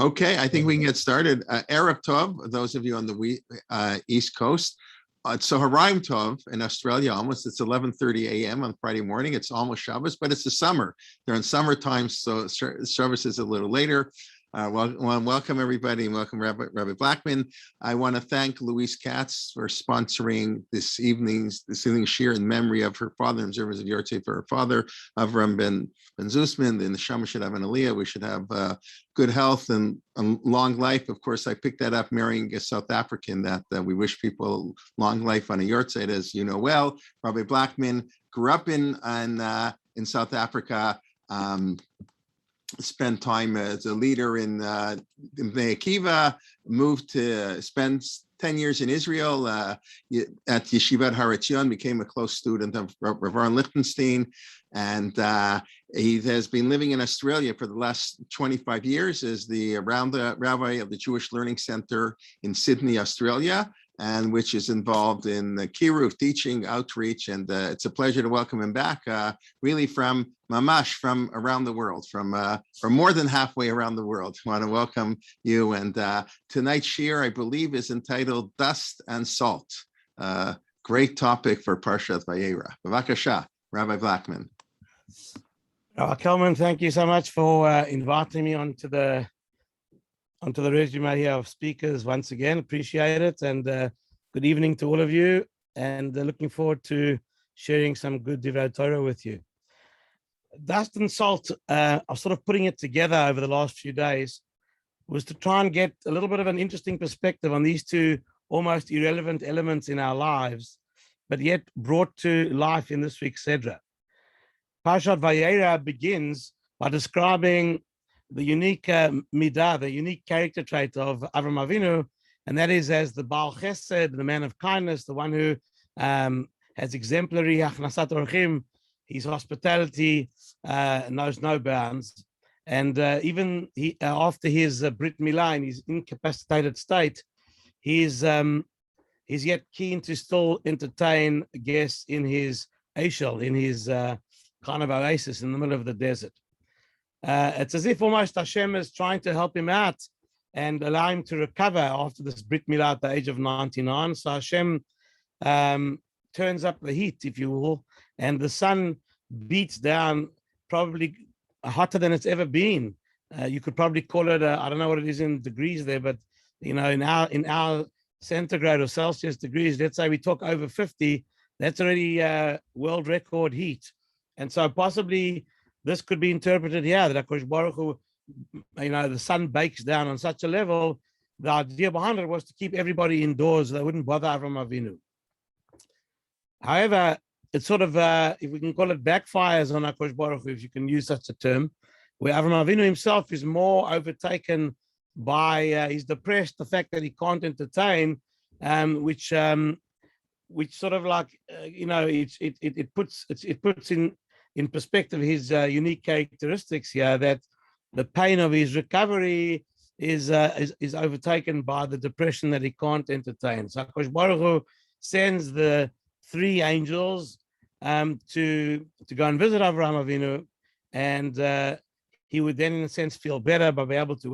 Okay, I think we can get started. Erev Tov, those of you on the East Coast. So Haraim Tov in Australia, almost it's 11:30 a.m. on Friday morning. It's almost Shabbos, but it's the summer. They're in summertime, so Shabbos is a little later. Welcome everybody, and welcome Rabbi Blackman. I want to thank Louise Katz for sponsoring this evening's shir in memory of her father, in service of Yortzei for her father, Avram ben Zusman. In the Neshama should have an aliyah. We should have good health and long life. Of course, I picked that up marrying a South African. That we wish people long life on a Yortzeit, as you know well. Rabbi Blackman grew up in South Africa. Spent time as a leader in Bnei Akiva, moved to spend 10 years in Israel at Yeshivat Har Etzion, became a close student of Rav Aaron Lichtenstein, and he has been living in Australia for the last 25 years as the rabbi of the Jewish Learning Center in Sydney, Australia, and which is involved in the kiruv, teaching, outreach, and it's a pleasure to welcome him back, really from mamash, from around the world, from more than halfway around the world. I want to welcome you, and tonight's shir, I believe, is entitled Dust and Salt. Great topic for Parshat Vayera. Bavakasha, Rabbi Blackman. Kelman, thank you so much for inviting me onto the resume here of speakers once again. Appreciate it, and good evening to all of you, and looking forward to sharing some good Divrei Torah with you. Dust and salt, I was sort of putting it together over the last few days, was to try and get a little bit of an interesting perspective on these two almost irrelevant elements in our lives, but yet brought to life in this week's Sedra. Parshat Vayera begins by describing the unique midah, the unique character trait of Avram Avinu, and that is as the Baal Chesed, the man of kindness, the one who has exemplary achnasat orchim. His hospitality knows no bounds, and even after his Brit Milah in his incapacitated state, he's yet keen to still entertain guests in his Eishel, in his kind of oasis in the middle of the desert. It's as if almost Hashem is trying to help him out and allow him to recover after this Brit Milah at the age of 99. So Hashem turns up the heat, if you will, and the sun beats down probably hotter than it's ever been. You could probably call it, I don't know what it is in degrees there, but you know, in our centigrade or Celsius degrees, let's say we talk over 50, that's already world record heat. And so possibly this could be interpreted here, that HaKadosh Baruch Hu, you know, the sun bakes down on such a level. The idea behind it was to keep everybody indoors so they wouldn't bother Avram Avinu. However, it's sort of, if we can call it, backfires on HaKadosh Baruch Hu, if you can use such a term, where Avram Avinu himself is more overtaken by, he's depressed, the fact that he can't entertain, which sort of like, you know, it puts in perspective his unique characteristics here, that the pain of his recovery is overtaken by the depression that he can't entertain. So HaKadosh Baruch Hu sends the three angels to go and visit Avraham Avinu, and he would then, in a sense, feel better by being able to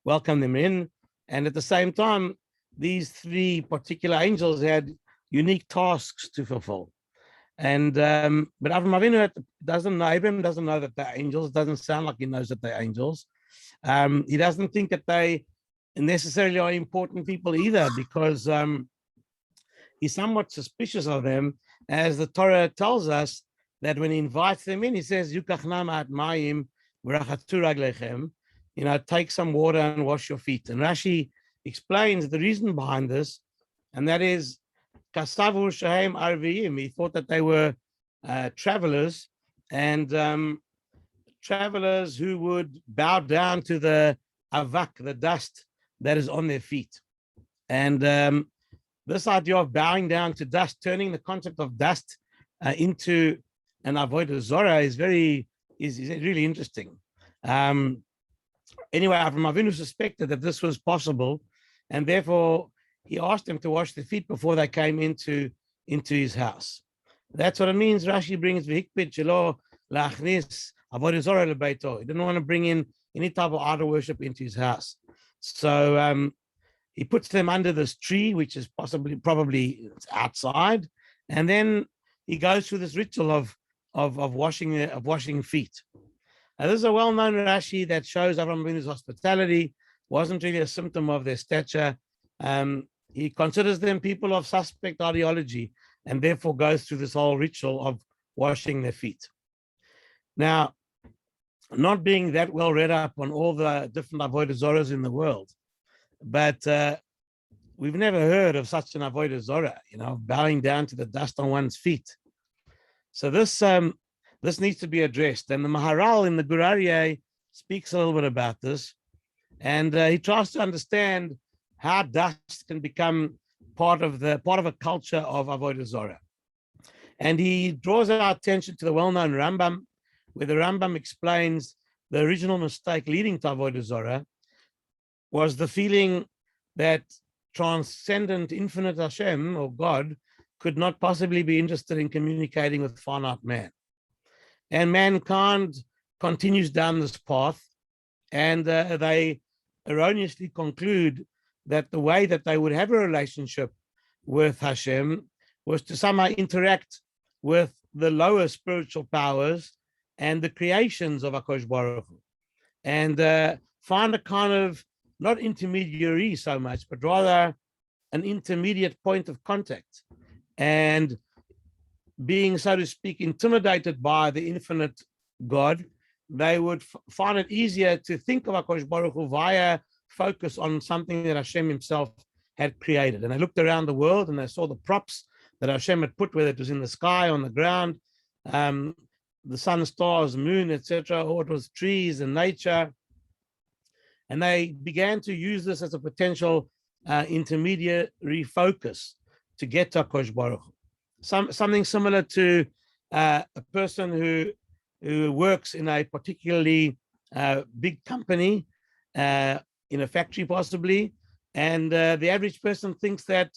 welcome them in. And at the same time, these three particular angels had unique tasks to fulfill. And but Avraham Avinu doesn't know, Abraham doesn't know that they're angels. It doesn't sound like he knows that they're angels. He doesn't think that they necessarily are important people either, because he's somewhat suspicious of them, as the Torah tells us that when he invites them in, he says, "Yukachnam at mayim v'rachatu raglechem," you know, take some water and wash your feet. And Rashi explains the reason behind this, and that is, Kasavu Shahem Arviim. He thought that they were travelers, and travelers who would bow down to the avak, the dust that is on their feet. And this idea of bowing down to dust, turning the concept of dust into an avodah zorah is really interesting. Anyway, Avraham Avinu suspected that this was possible, and therefore he asked them to wash their feet before they came into his house. That's what it means. Rashi brings v'hikpid shelo lachnis avodah zorah lebeito. He didn't want to bring in any type of idol worship into his house. So he puts them under this tree, which is probably outside, and then he goes through this ritual of washing feet. Now, this is a well-known Rashi that shows Avraham Avinu's hospitality wasn't really a symptom of their stature. He considers them people of suspect ideology, and therefore goes through this whole ritual of washing their feet. Now, not being that well read up on all the different avodah zorahs in the world, but we've never heard of such an avodah zorah, bowing down to the dust on one's feet. So this needs to be addressed. And the Maharal in the Gur Aryeh speaks a little bit about this, and he tries to understand how dust can become part of a culture of avodah zorah. And he draws our attention to the well-known Rambam, where the Rambam explains the original mistake leading to avodah zorah was the feeling that transcendent, infinite Hashem, or God, could not possibly be interested in communicating with finite man. And mankind continues down this path, and they erroneously conclude that the way that they would have a relationship with Hashem was to somehow interact with the lower spiritual powers and the creations of HaKadosh Baruch Hu, and find a kind of, not intermediary so much, but rather an intermediate point of contact. And being, so to speak, intimidated by the infinite God, they would find it easier to think of HaKadosh Baruch Hu via focus on something that Hashem himself had created. And they looked around the world and they saw the props that Hashem had put, whether it was in the sky, on the ground, the sun, stars, moon, etc., or it was trees and nature. And they began to use this as a potential intermediary focus to get to HaKadosh Baruch Hu. Something similar to a person who works in a particularly big company, in a factory possibly, and the average person thinks that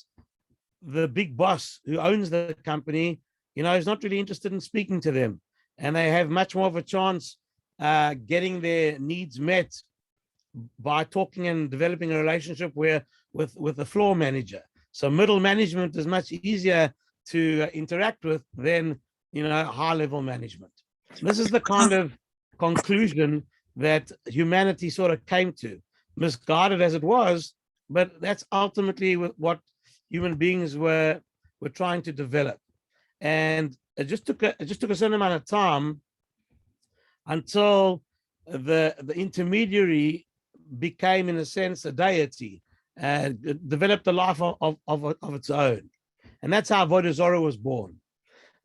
the big boss who owns the company, is not really interested in speaking to them, and they have much more of a chance getting their needs met by talking and developing a relationship with the floor manager. So middle management is much easier to interact with than high-level management. This is the kind of conclusion that humanity sort of came to, misguided as it was, but that's ultimately what human beings were trying to develop. And it just took a certain amount of time until the intermediary became, in a sense, a deity, developed a life of its own. And that's how avodah zorah was born.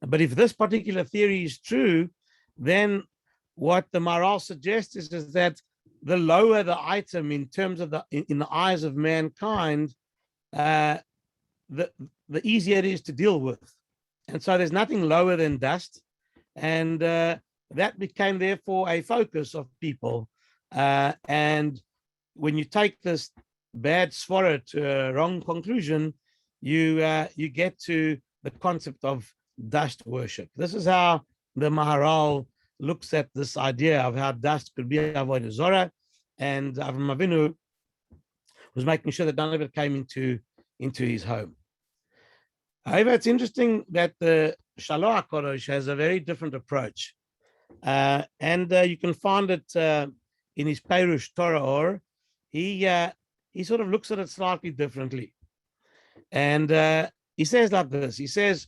But if this particular theory is true, then what the Maharal suggests is that the lower the item in terms of in the eyes of mankind, the easier it is to deal with. And so there's nothing lower than dust. And that became, therefore, a focus of people. And when you take this bad svara to a wrong conclusion, you get to the concept of dust worship. This is how the Maharal looks at this idea of how dust could be avodah zorah, and Avraham Avinu was making sure that none of it came into his home. However, it's interesting that the Shaloach HaKadosh has a very different approach, and you can find it in his Perush Torah Or. He sort of looks at it slightly differently, and he says like this. He says,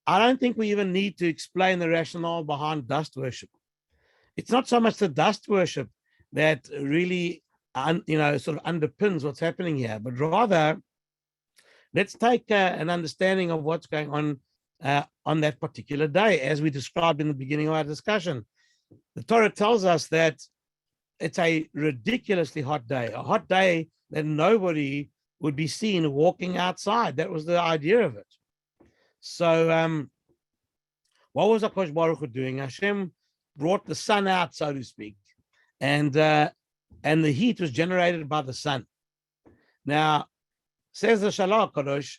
I don't think we even need to explain the rationale behind dust worship. It's not so much the dust worship that really, sort of underpins what's happening here, but rather, let's take an understanding of what's going on that particular day, as we described in the beginning of our discussion. The Torah tells us that it's a ridiculously hot day, a hot day that nobody would be seen walking outside. That was the idea of it. So what was HaKadosh Baruch Hu doing? Hashem brought the sun out, so to speak, and the heat was generated by the sun. Now, says the Shaloach HaKadosh,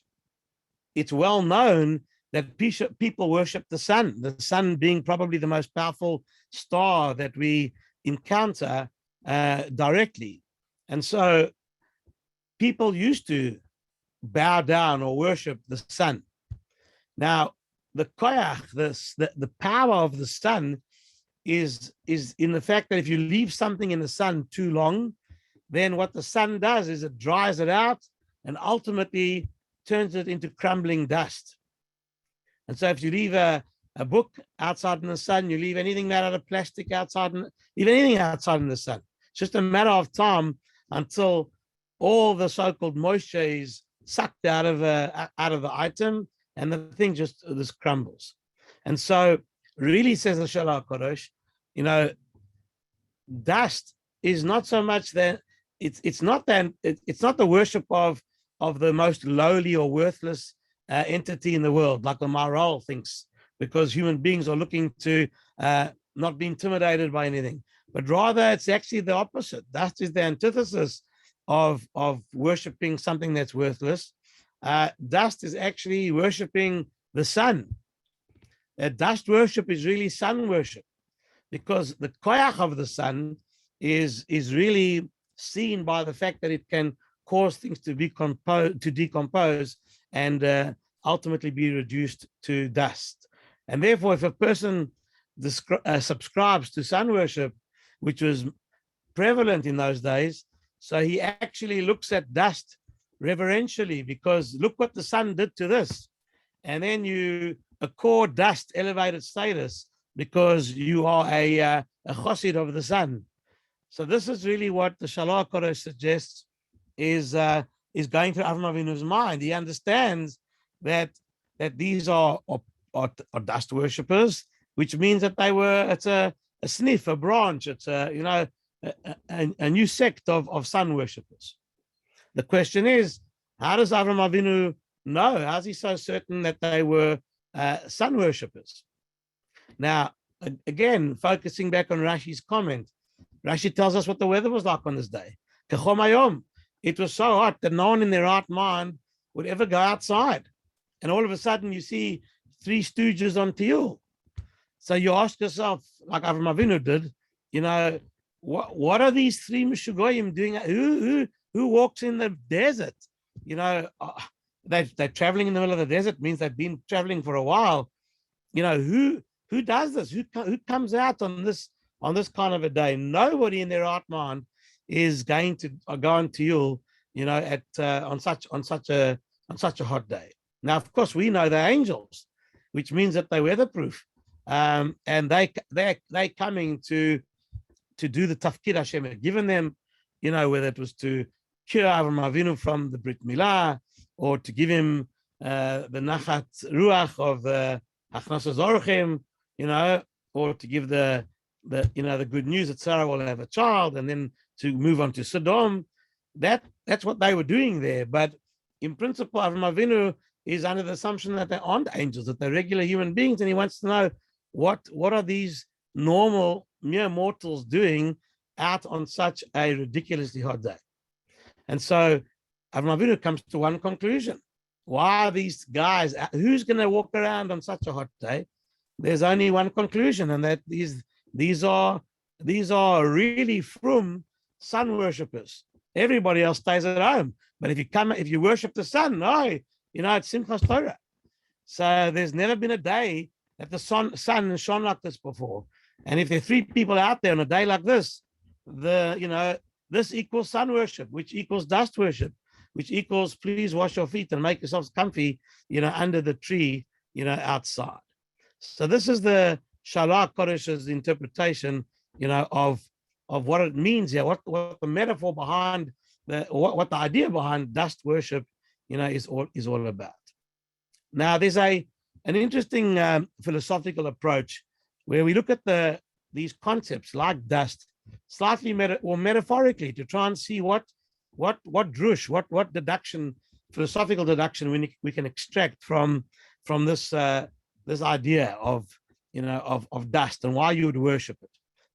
it's well known that people worship the sun being probably the most powerful star that we encounter directly. And so people used to bow down or worship the sun. Now, the koyach, the power of the sun is in the fact that if you leave something in the sun too long, then what the sun does is it dries it out and ultimately turns it into crumbling dust. And so if you leave a book outside in the sun, you leave anything made out of plastic outside, leave anything outside in the sun. It's just a matter of time until all the so-called moisture is sucked out of the item, and the thing just crumbles. And so, really, says the Shalach Kodesh, dust is not so much that it's not the worship of the most lowly or worthless entity in the world, like the Maharal thinks, because human beings are looking to not be intimidated by anything, but rather it's actually the opposite. Dust is the antithesis of worshiping something that's worthless. Dust is actually worshiping the sun. Dust worship is really sun worship, because the koyach of the sun is really seen by the fact that it can cause things to decompose and ultimately be reduced to dust. And therefore, if a person subscribes to sun worship, which was prevalent in those days, so he actually looks at dust reverentially, because look what the sun did to this. And then you accord dust elevated status because you are a chassid of the sun. So this is really what the Shalach Kodesh suggests is going through Avram Avinu's mind. He understands that these are dust worshippers, which means that it's a sniff, a branch, it's a new sect of sun worshippers. The question is, how does Avram Avinu know? How's he so certain that they were sun worshippers? Now, again, focusing back on Rashi's comment, Rashi tells us what the weather was like on this day. It was so hot that no one in their right mind would ever go outside. And all of a sudden, you see three stooges on Tiyul. So you ask yourself, like Avram Avinu did, what are these three Meshugoyim doing? Who walks in the desert? They're traveling in the middle of the desert, means they've been traveling for a while. Who does this? Who comes out on this kind of a day? Nobody in their right mind is going to go on Tiyul, on such a hot day. Now, of course, we know they're angels, which means that they're weatherproof, and they're coming to do the tafkid Hashem had given them, whether it was to cure Avram Avinu from the Brit Milah, or to give him the nachat ruach of the Hachnasas Orchim, or to give the good news that Sarah will have a child, and then to move on to Sodom. That's what they were doing there. But in principle, Avram Avinu is under the assumption that they aren't angels, that they're regular human beings, and he wants to know what are these normal mere mortals doing out on such a ridiculously hot day. And so Avram Avinu comes to one conclusion: why are these guys? Who's going to walk around on such a hot day? There's only one conclusion, and that these are really frum sun worshippers. Everybody else stays at home, but if you worship the sun, it's Simchas Torah. So there's never been a day that the sun shone like this before. And if there are three people out there on a day like this, this equals sun worship, which equals dust worship, which equals please wash your feet and make yourselves comfy, under the tree, outside. So this is the Shalach Kodesh's interpretation, of what it means here, what the metaphor behind what the idea behind dust worship, is all about. Now, there's an interesting philosophical approach where we look at these concepts like dust slightly metaphorically to try and see what drush, what deduction, philosophical deduction we can extract from this idea of dust and why you would worship it.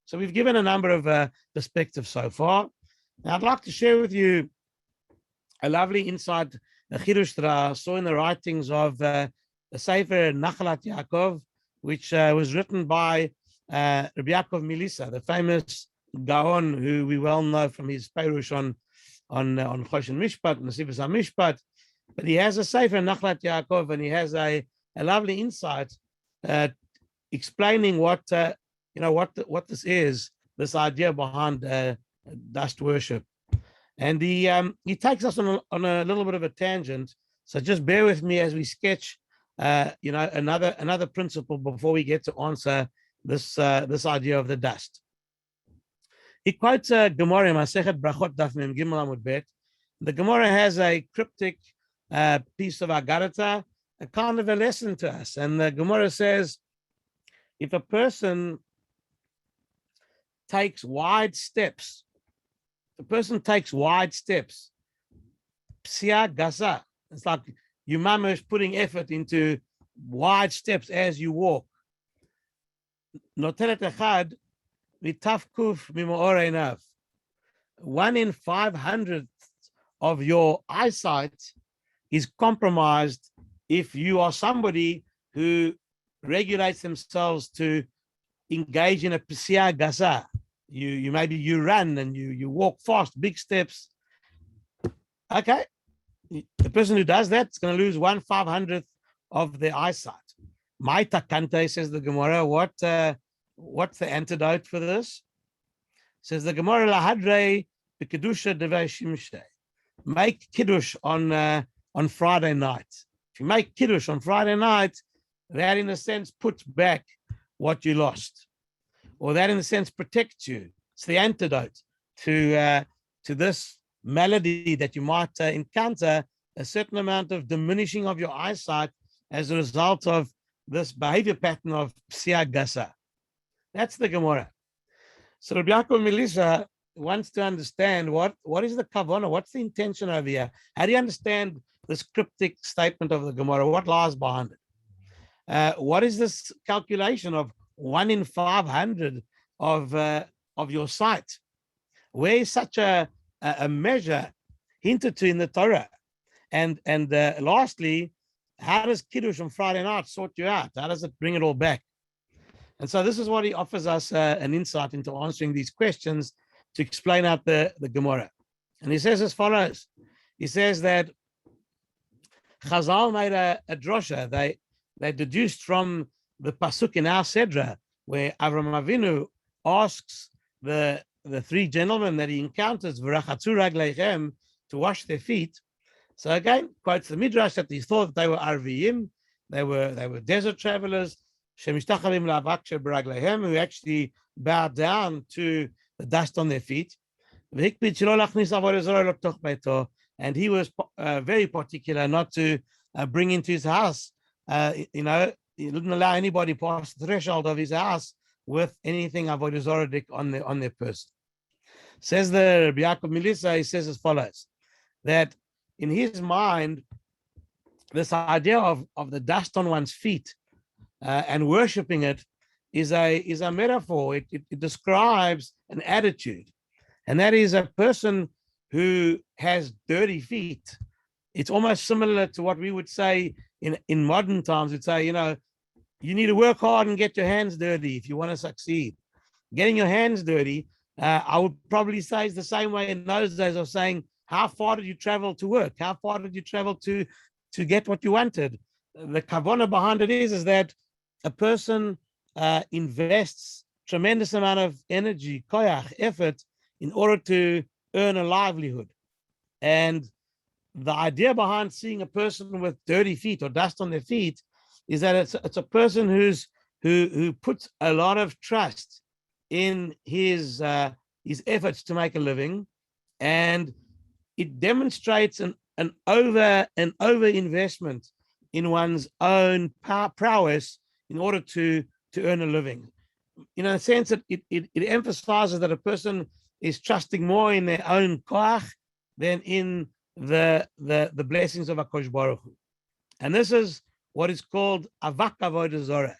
So we've given a number of perspectives so far. Now I'd like to share with you a lovely insight, a chidush that I saw in the writings of the Sefer Nachalat Yaakov, which was written by Rabbi Yaakov Milisa, the famous Gaon, who we well know from his Perush on Choshen Mishpat and Sifas HaMishpat, but he has a Sefer Nachlat Yaakov, and he has a lovely insight explaining what this is, this idea behind dust worship. And he takes us on a little bit of a tangent. So just bear with me as we sketch, another principle before we get to answer this idea of the dust. He quotes Gemara, Masechet Brachot Daf Mem Gimel Amud Bet. The Gemara has a cryptic piece of Agarata, a kind of a lesson to us. And the Gemara says, if a person takes wide steps, Psia Gasa, it's like you mamash putting effort into wide steps as you walk. Notelet echad mitafkuf mimoor einav. 1 in 500 of your eyesight is compromised if you are somebody who regulates themselves to engage in a psia gasa. You maybe you run and you walk fast, big steps. Okay, the person who does that is going to lose 1/500th of their eyesight. My takante, says the Gemara. What's the antidote for this? Says the Gemara, lahadre b'kedusha devei shimshei. Make kiddush on Friday night. If you make kiddush on Friday night, that in a sense puts back what you lost, or that in a sense protects you. It's the antidote to this malady that you might encounter, a certain amount of diminishing of your eyesight as a result of this behavior pattern of psia gasa. That's the Gemara. So Rabbi Yaakov Melissa wants to understand what is the kavanah, what's the intention over here? How do you understand this cryptic statement of the Gemara? What lies behind it? What is this calculation of 1 in 500 of your sight? Where is such a measure hinted to in the Torah? And lastly, how does Kiddush on Friday night sort you out? How does it bring it all back? And so this is what he offers us an insight into answering these questions to explain out the Gemara. And he says as follows. He says that Chazal made a drosha. They deduced from the pasuk in our Sedra, where Avram Avinu asks the 3 gentlemen that he encounters, V'rachatzu ragleichem, to wash their feet. So again, quotes the Midrash that he thought they were Arviyim, they were desert travelers, shemishtachavim la'avak she'beragleihem, who actually bowed down to the dust on their feet. And he was very particular not to bring into his house. He didn't allow anybody past the threshold of his house with anything avodah zarah on their person. Says the Rabbi Yaakov Melissa, he says as follows, that in his mind, this idea of the dust on one's feet and worshiping it is a metaphor. It describes an attitude, and that is a person who has dirty feet. It's almost similar to what we would say in modern times. We'd say, you need to work hard and get your hands dirty if you want to succeed. Getting your hands dirty, I would probably say, is the same way in those days of saying, how far did you travel to work? How far did you travel to get what you wanted? The kavanah behind it is that a person invests tremendous amount of energy, koyach, effort, in order to earn a livelihood. And the idea behind seeing a person with dirty feet or dust on their feet is that it's a person who puts a lot of trust in his efforts to make a living, and it demonstrates an over investment in one's own prowess in order to earn a living. In a sense that it emphasizes that a person is trusting more in their own koach than in the blessings of HaKadosh Baruch Hu. And this is what is called avak avodah zarah.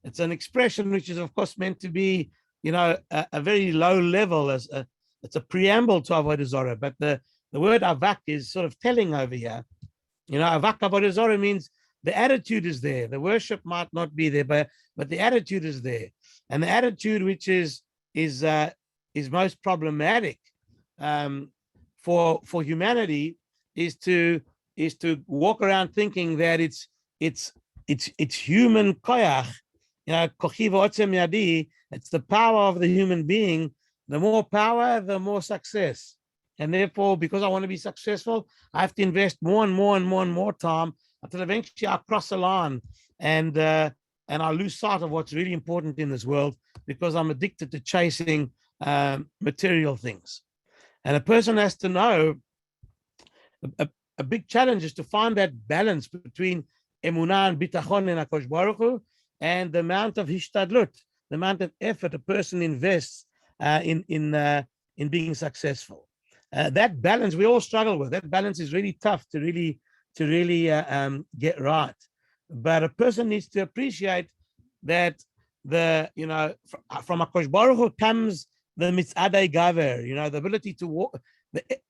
It's an expression which is of course meant to be, a very low level, it's a preamble to avodah zarah. But the word avak is sort of telling over here. Avak avodah zarah means the attitude is there. The worship might not be there, but the attitude is there. And the attitude which is most problematic for humanity is to walk around thinking that it's human koyach, kochi v'otzem yadi. It's the power of the human being. The more power, the more success. And therefore, because I want to be successful, I have to invest more and more and more and more time until eventually I cross the line and I lose sight of what's really important in this world because I'm addicted to chasing material things. And a person has to know a big challenge is to find that balance between emunah and bitachon in HaKadosh Baruch Hu and the amount of hishtadlut, the amount of effort a person invests in being successful. That balance we all struggle with. That balance is really tough to really get right. But a person needs to appreciate that from HaKadosh Baruch Hu comes the mitzadei gaver, the ability to walk.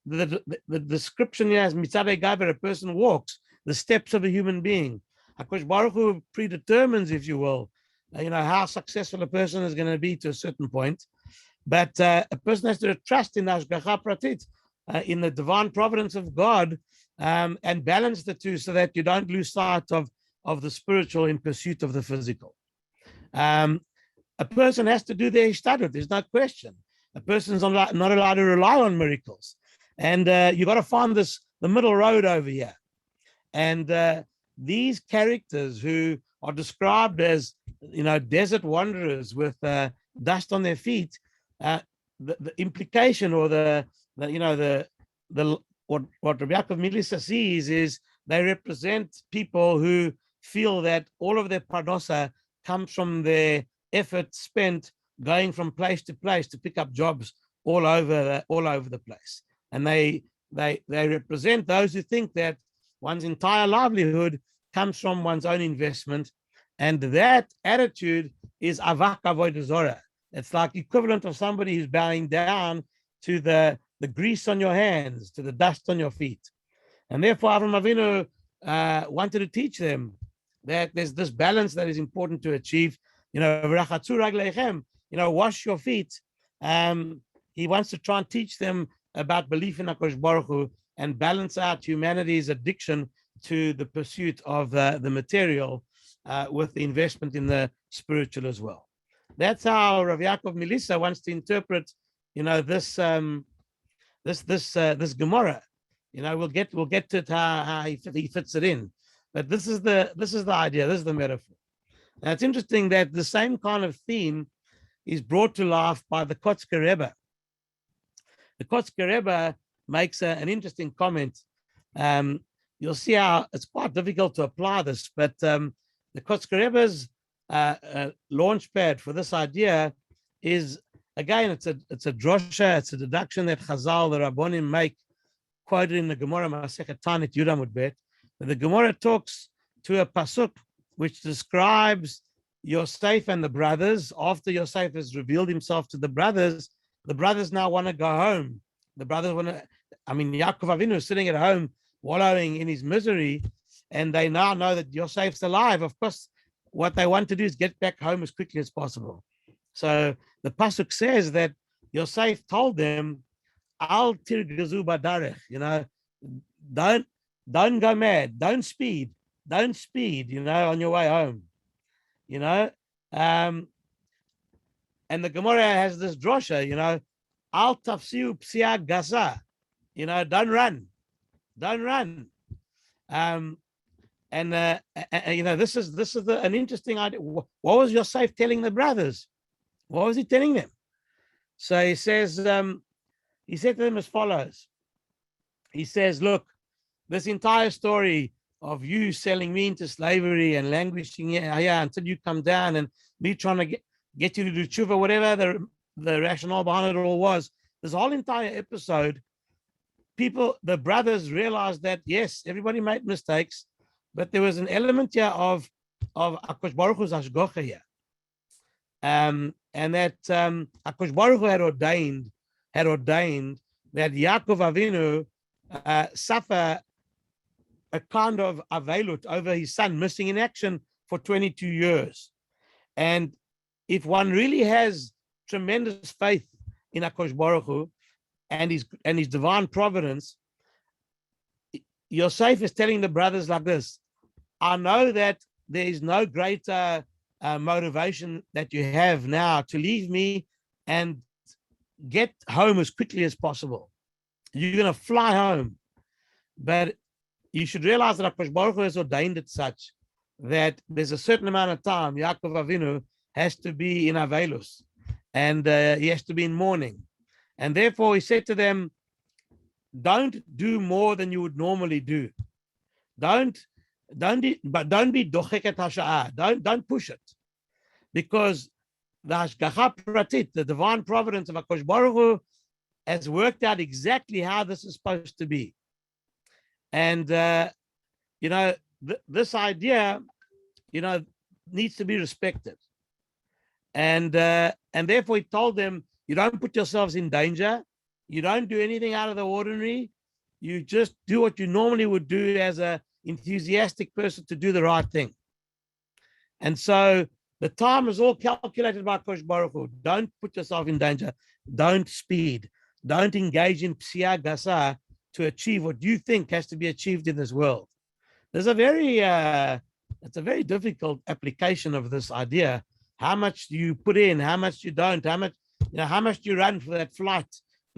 The description here as mitzadei gaver, a person walks the steps of a human being. HaKadosh Baruch Hu predetermines, if you will, how successful a person is going to be to a certain point. But a person has to trust in Hashgacha Pratit, in the divine providence of God, and balance the two so that you don't lose sight of the spiritual in pursuit of the physical. A person has to do their hishtadlut. There's no question. A person's not allowed to rely on miracles. And you've got to find the middle road over here. And these characters who are described as, desert wanderers with dust on their feet, the implication or what Rabbi Yaakov Melissa sees is they represent people who feel that all of their parnosa comes from their effort spent going from place to place to pick up jobs all over the place. And they represent those who think that one's entire livelihood comes from one's own investment. And that attitude is avak avodah zorah. It's like equivalent of somebody who's bowing down to the grease on your hands, to the dust on your feet. And therefore, Avraham Avinu wanted to teach them that there's this balance that is important to achieve. Wash your feet. He wants to try and teach them about belief in HaKadosh Baruch Hu and balance out humanity's addiction to the pursuit of the material with the investment in the spiritual as well. That's how Rav Yaakov Melissa wants to interpret, this Gemara. We'll get to it how he fits it in, but this is the idea. This is the metaphor. Now it's interesting that the same kind of theme is brought to life by the Kotzker Rebbe. The Kotzker Rebbe makes an interesting comment. You'll see how it's quite difficult to apply this, but the Kotzker Rebbe's launch pad for this idea is, again, it's a drosha, it's a deduction that Chazal, the Rabbonim, make, quoted in the Gemara Masechet Tanit Yud Amud Bet. The Gemara talks to a pasuk which describes Yosef and the brothers. After Yosef has revealed himself to the brothers now want to go home. The brothers want to, Yaakov Avinu is sitting at home wallowing in his misery, and they now know that Yosef's alive. Of course, what they want to do is get back home as quickly as possible. So the pasuk says that Yosef told them, "Al tirgazu badarech," don't go mad, don't speed, on your way home, And the Gemara has this drosha, "Al tafsiu psia gasa," don't run. This is an interesting idea. What was Yosef telling the brothers? What was he telling them? So he says, he said to them as follows. He says, look, this entire story of you selling me into slavery and languishing here until you come down and me trying to get you to do tshuva, whatever the rationale behind it all was, this whole entire episode, the brothers realized that, yes, everybody made mistakes, but there was an element here of HaKadosh Baruch Hu's hashgacha here. And that HaKadosh Baruch Hu had ordained that Yaakov Avinu suffer a kind of avelut over his son missing in action for 22 years. And if one really has tremendous faith in HaKadosh Baruch Hu and his divine providence, Yosef is telling the brothers like this: I know that there is no greater motivation that you have now to leave me and get home as quickly as possible. You're going to fly home. But you should realize that HaKadosh Baruch Hu has ordained it such that there's a certain amount of time Yaakov Avinu has to be in Avelus, and he has to be in mourning. And therefore he said to them, don't do more than you would normally do. Don't be docheket hasha'ah. Don't push it. Because the hashgacha pratit, the divine providence of HaKadosh Baruch Hu, has worked out exactly how this is supposed to be. And, this idea, needs to be respected. And therefore he told them, you don't put yourselves in danger. You don't do anything out of the ordinary. You just do what you normally would do as an enthusiastic person to do the right thing. And so the time is all calculated by Kosh Baruch Hu. Don't put yourself in danger. Don't speed. Don't engage in psiya gasa to achieve what you think has to be achieved in this world. There's it's a very difficult application of this idea. How much do you put in? How much you don't? How much do you run for that flight?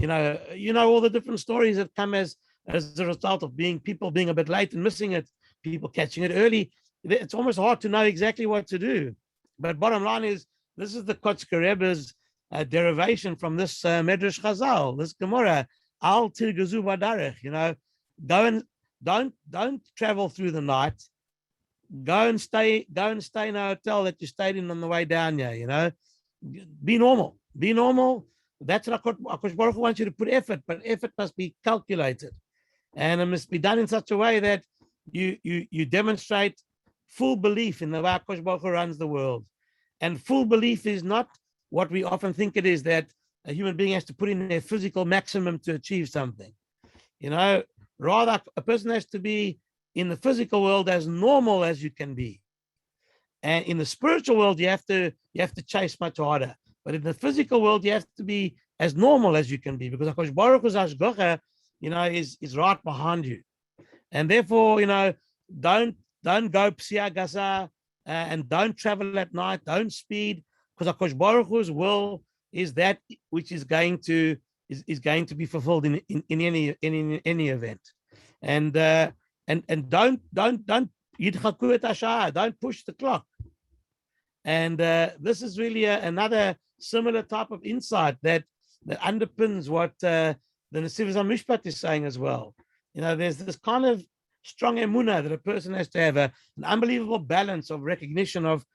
All the different stories that come as a result of people being a bit late and missing it, people catching it early. It's almost hard to know exactly what to do. But bottom line is, this is the Kotzker Rebbe's derivation from this Medrash Chazal, this Gemara, Al Tirgazu Badarech. Don't travel through the night. Go and stay in a hotel that you stayed in on the way down here. Be normal. That's what HaKadosh Baruch Hu wants you to put effort, but effort must be calculated, and it must be done in such a way that you demonstrate full belief in the way HaKadosh Baruch Hu runs the world. And full belief is not what we often think it is, that a human being has to put in their physical maximum to achieve something. Rather a person has to be in the physical world as normal as you can be, and in the spiritual world you have to chase much harder. But in the physical world, you have to be as normal as you can be, because HaKadosh Baruch Hu's hashgacha, is right behind you. And therefore, don't go psiya gasa, and don't travel at night, don't speed, because HaKadosh Baruch Hu's will is that which is going to be fulfilled in any event. And don't yidchaku et hasha'ah, don't push the clock. And this is really another similar type of insight that underpins what the Nesivos HaMishpat is saying as well. There's this kind of strong emunah that a person has to have, an unbelievable balance of recognition of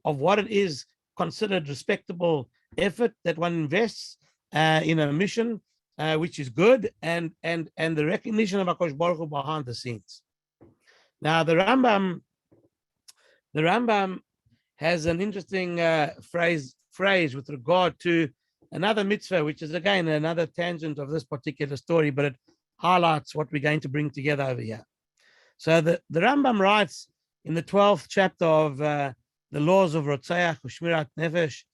what it is considered respectable effort that one invests in a mission, which is good, and the recognition of HaKadosh Baruch Hu behind the scenes. Now, the Rambam has an interesting phrase with regard to another mitzvah, which is again another tangent of this particular story, but it highlights what we're going to bring together over here. So the Rambam writes in the 12th chapter of the laws of Rotzeach Ushmirat Nefesh.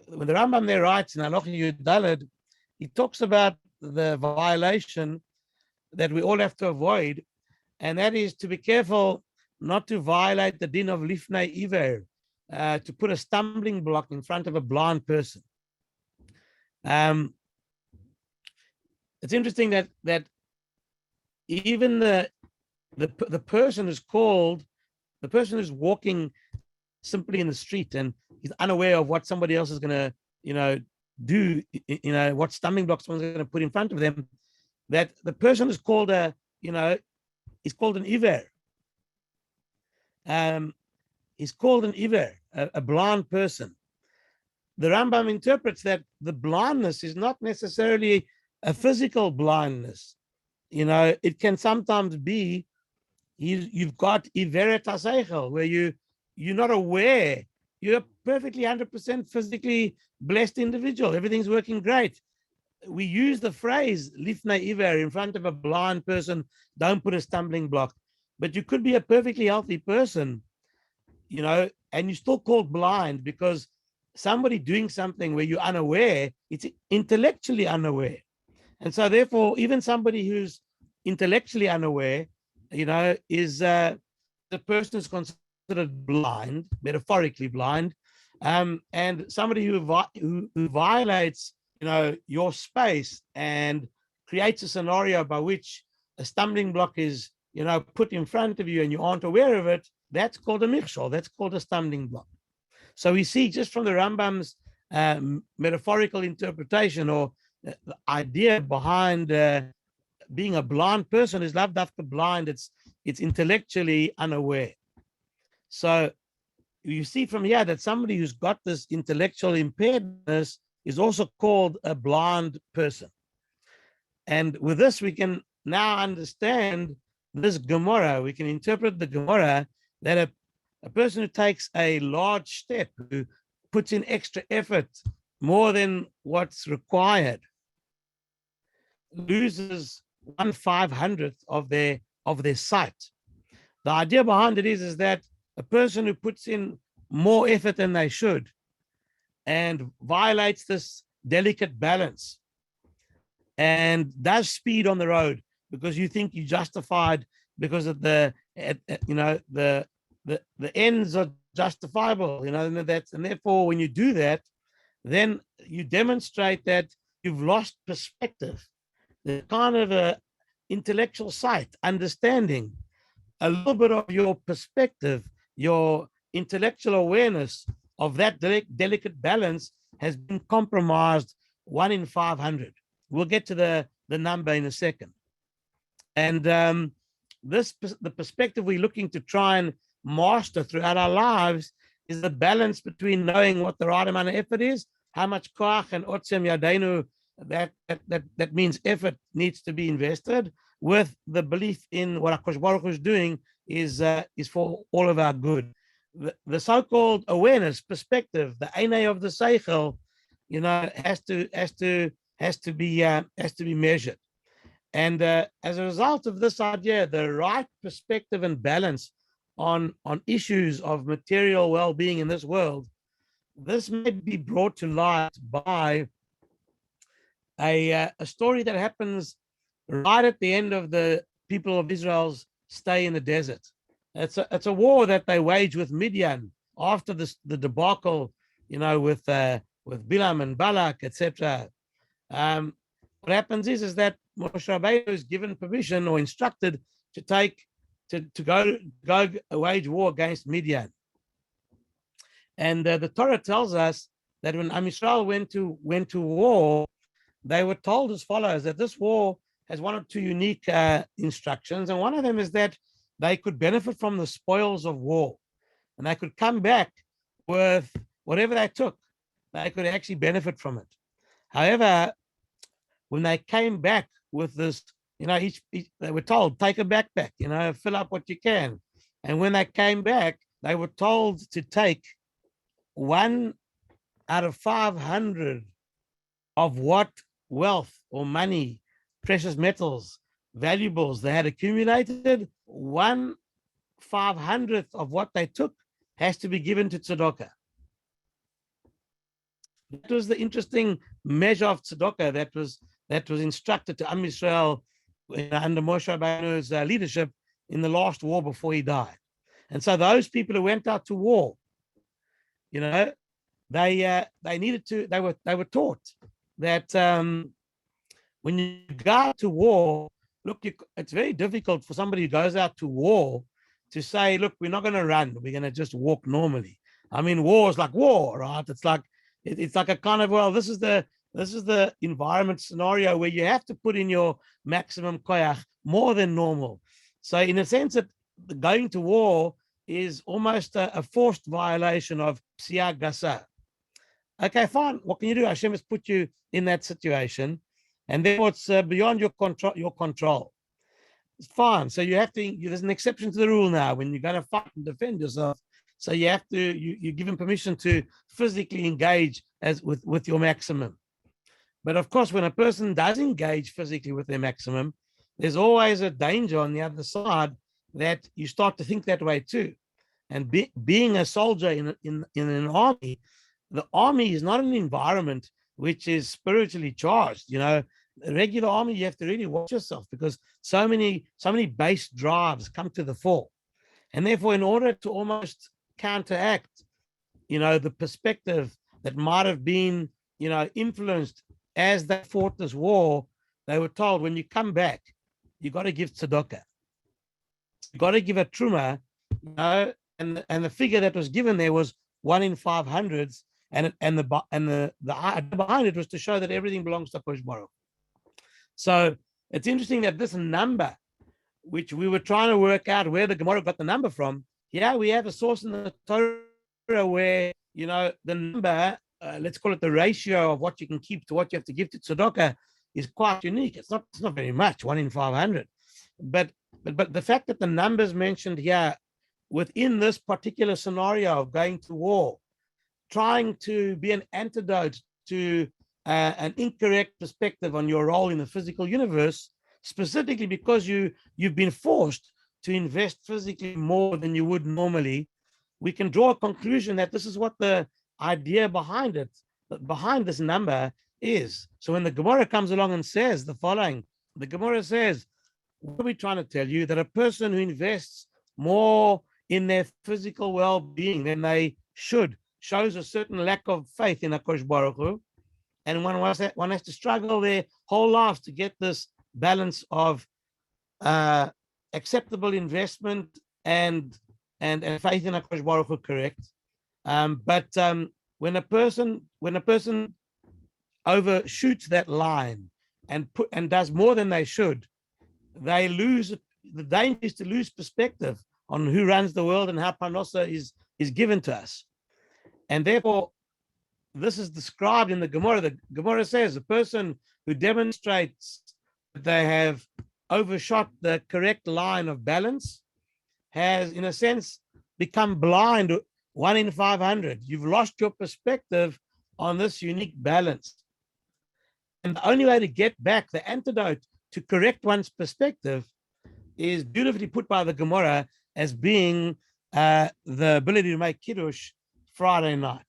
When the Rambam there writes in Halacha Yud Daled, he talks about the violation that we all have to avoid, and that is to be careful not to violate the din of lifnei iver, to put a stumbling block in front of a blind person. It's interesting that even the person is called, the person who's walking simply in the street and he's unaware of what somebody else is going to, do, what stumbling blocks someone's going to put in front of them, that the person is called is called an iver. Is called an iver, a blind person. The Rambam interprets that the blindness is not necessarily a physical blindness. It can sometimes be you've got iveret haseichel, where you're not aware. You're a perfectly 100% physically blessed individual. Everything's working great. We use the phrase lifnei iver in front of a blind person. Don't put a stumbling block. But you could be a perfectly healthy person, and you're still called blind because somebody doing something where you're unaware, it's intellectually unaware. And so therefore, even somebody who's intellectually unaware, is the person is considered blind, metaphorically blind. And somebody who violates, your space and creates a scenario by which a stumbling block is, put in front of you and you aren't aware of it, that's called a michshol, that's called a stumbling block. So we see just from the Rambam's metaphorical interpretation, or the idea behind being a blind person is lav dafka blind, it's intellectually unaware. So you see from here that somebody who's got this intellectual impairedness is also called a blind person. And with this, we can now understand this Gemara. We can interpret the Gemara that a person who takes a large step, who puts in extra effort, more than what's required, loses 1/500th of their sight. The idea behind it is that a person who puts in more effort than they should and violates this delicate balance and does speed on the road because you think you're justified because of the ends are justifiable, and therefore when you do that, then you demonstrate that you've lost perspective, the kind of a intellectual sight, understanding, a little bit of your perspective, your intellectual awareness of that delicate balance has been compromised 1 in 500. We'll get to the number in a second. And the perspective we're looking to try and master throughout our lives is the balance between knowing what the right amount of effort is, how much koach and otzem yadeinu, that means effort needs to be invested, with the belief in what HaKadosh Baruch Hu is doing is for all of our good. The so-called awareness, perspective, the einay of the seichel, has to be measured. And as a result of this idea, the right perspective and balance on issues of material well-being in this world, this may be brought to light by a story that happens right at the end of the people of Israel's stay in the desert. It's a war that they wage with Midian after the debacle, with Bilam and Balak, etc. What happens is that Moshe Rabbeinu is given permission or instructed to go wage war against Midian. And the Torah tells us that when Am Yisrael went to war, they were told as follows, that this war has one or two unique instructions. And one of them is that they could benefit from the spoils of war. And they could come back with whatever they took. They could actually benefit from it. However, when they came back with this, they were told, take a backpack, fill up what you can. And when they came back, they were told to take 1 out of 500 of what wealth or money, precious metals, valuables they had accumulated. 1/500th of what they took has to be given to tzedakah. That was the interesting measure of tzedakah that was instructed to Am Yisrael under Moshe Rabbeinu's leadership in the last war before he died. And so those people who went out to war, they were taught that when you go out to war, look, it's very difficult for somebody who goes out to war to say, look, we're not going to run, we're going to just walk normally. I mean, war is like war, right? It's like a kind of, well, this is the environment scenario where you have to put in your maximum koyach more than normal. So in a sense that going to war is almost a forced violation of psiya gasa. Okay, fine. What can you do? Hashem has put you in that situation, and then what's beyond your control. It's fine. So you have to. There's an exception to the rule now when you're going to fight and defend yourself. So you have to. You're given permission to physically engage with your maximum. But of course, when a person does engage physically with their maximum, there's always a danger on the other side that you start to think that way too. And being a soldier in an army, the army is not an environment which is spiritually charged. The regular army, you have to really watch yourself, because so many base drives come to the fore. And therefore, in order to almost counteract, the perspective that might have been, influenced as they fought this war, they were told, when you come back, you got to give tzedakah. You got to give a truma, and the figure that was given there was 1 in 500s, and the idea behind it was to show that everything belongs to Kosh Baruch. So it's interesting that this number, which we were trying to work out where the Gemara got the number from, we have a source in the Torah where, the number, let's call it the ratio of what you can keep to what you have to give to tzedakah, is quite unique. It's not very much, 1 in 500. But the fact that the numbers mentioned here within this particular scenario of going to war, trying to be an antidote to an incorrect perspective on your role in the physical universe, specifically because you've been forced to invest physically more than you would normally, we can draw a conclusion that this is what the idea behind this number is. So when the Gemara comes along and says the following, the Gemara says, what are we trying to tell you? That a person who invests more in their physical well-being than they should shows a certain lack of faith in HaKadosh Baruch Hu, and one has to struggle their whole life to get this balance of acceptable investment and faith in HaKadosh Baruch Hu correct. But when a person overshoots that line and does more than they should, they lose. The danger is to lose perspective on who runs the world and how parnasa is given to us. And therefore, this is described in the Gemara. The Gemara says the person who demonstrates that they have overshot the correct line of balance has, in a sense, become blind. 1 in 500. You've lost your perspective on this unique balance. And the only way to get back, the antidote to correct one's perspective, is beautifully put by the Gemara as being the ability to make Kiddush Friday night.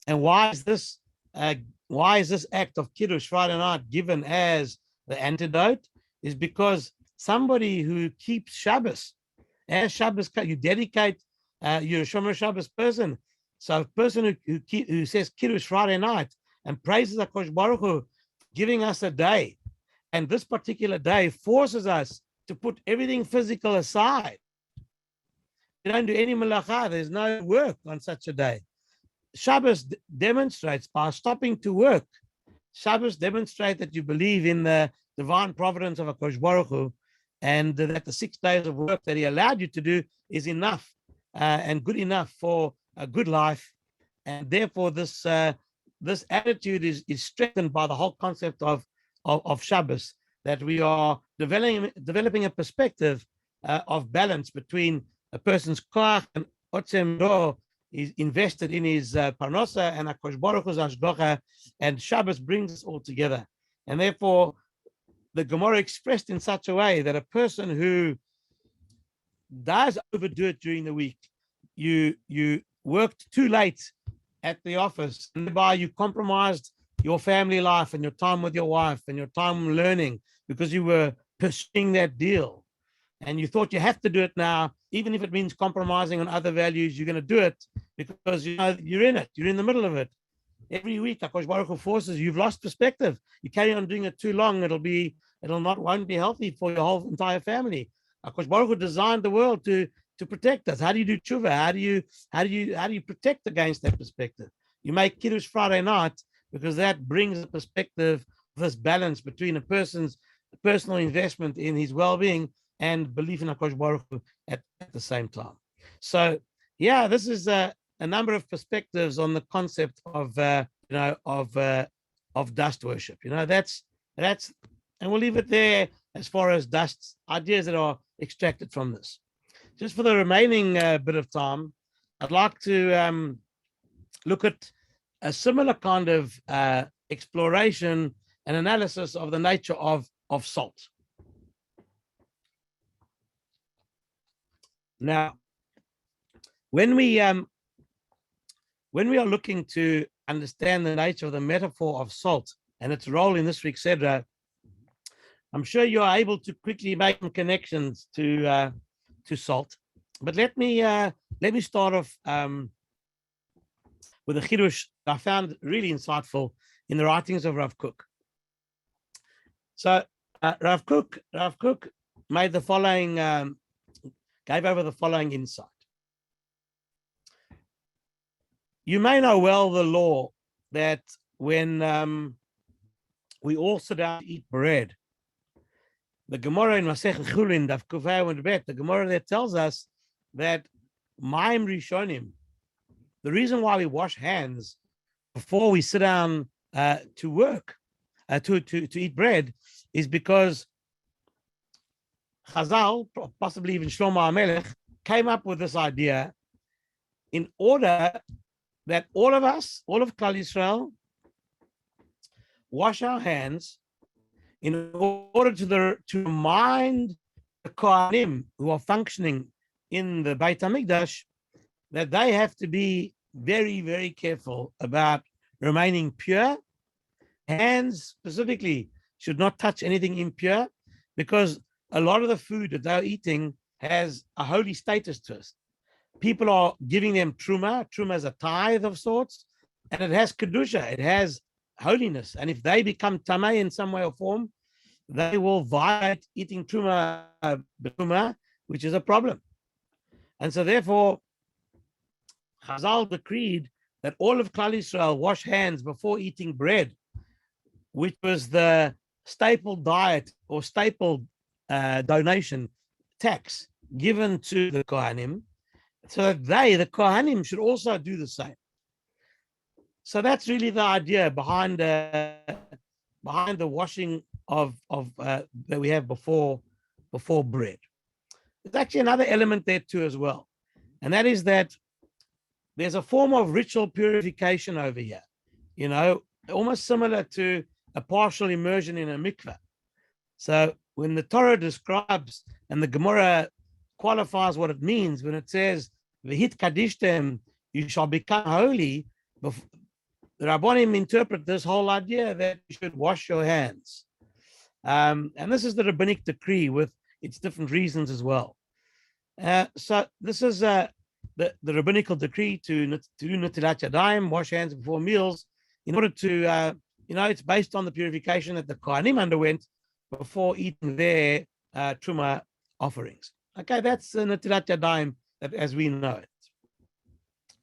And why is this act of Kiddush Friday night given as the antidote? Is because somebody who keeps Shabbos, as Shabbos, you dedicate, you're a Shomer Shabbos person. So a person who says Kiddush Friday night and praises HaKadosh Baruch Hu, giving us a day, and this particular day forces us to put everything physical aside. You don't do any malacha. There's no work on such a day. Shabbos demonstrates, by stopping to work, Shabbos demonstrates that you believe in the divine providence of HaKadosh Baruch Hu, and that the 6 days of work that he allowed you to do is enough and good enough for a good life. And therefore, this attitude is strengthened by the whole concept of Shabbos, that we are developing a perspective of balance between a person's koach and otzem ro is invested in his parnasa and HaKadosh Baruch Hu's hashgacha, and Shabbos brings us all together. And therefore, the Gemara expressed in such a way that a person who does overdo it during the week, you worked too late at the office, and thereby you compromised your family life and your time with your wife and your time learning because you were pursuing that deal, and you thought you have to do it now, even if it means compromising on other values. You're going to do it because you're in it. You're in the middle of it. Every week, HaKadosh Baruch Hu forces, you've lost perspective. You carry on doing it too long, won't be healthy for your whole entire family. HaKadosh Baruch Hu designed the world to protect us. How do you do tshuva? How do you protect against that perspective? You make Kiddush Friday night because that brings a perspective, this balance between a person's personal investment in his well-being and belief in HaKadosh Baruch Hu at the same time. So, this is a number of perspectives on the concept of dust worship. That's, and we'll leave it there as far as dust ideas that are extracted from this. Just for the remaining bit of time, I'd like to look at a similar kind of exploration and analysis of the nature of salt. Now, when we when we are looking to understand the nature of the metaphor of salt and its role in this week's Sedra, I'm sure you are able to quickly make some connections to salt. But let me start off with a chidush I found really insightful in the writings of Rav Kook. So Rav Kook made the following, gave over the following insight. You may know well the law that when we all sit down to eat bread, the Gemara in Masechet Chulin, Daf Kufay and Bet, the Gemara that tells us that Maim Rishonim, the reason why we wash hands before we sit down to work, to eat bread, is because Chazal, possibly even Shlomo HaMelech, came up with this idea in order that all of us, all of Klal Yisrael, wash our hands in order to remind the Kohanim who are functioning in the Beit HaMikdash that they have to be very, very careful about remaining pure. Hands specifically should not touch anything impure, because a lot of the food that they're eating has a holy status to us. People are giving them truma. Truma is a tithe of sorts, and it has kedusha, it has holiness. And if they become tamei in some way or form, they will violate eating truma, which is a problem. And so therefore, Chazal decreed that all of Klal Yisrael wash hands before eating bread, which was the staple diet or staple donation tax given to the Kohanim, so that they, the Kohanim, should also do the same. So that's really the idea behind the washing of that we have before bread. There's actually another element there too as well, and that is that there's a form of ritual purification over here, you know, almost similar to a partial immersion in a mikveh. So when the Torah describes and the Gemara qualifies what it means when it says v'hit kadishtem, you shall become holy, the Rabbonim interpret this whole idea that you should wash your hands. And this is the rabbinic decree with its different reasons as well. So this is the rabbinical decree to do netilat yadayim, wash hands before meals, in order to, it's based on the purification that the Kohanim underwent before eating their truma offerings. Okay, that's the netilat yadayim as we know it.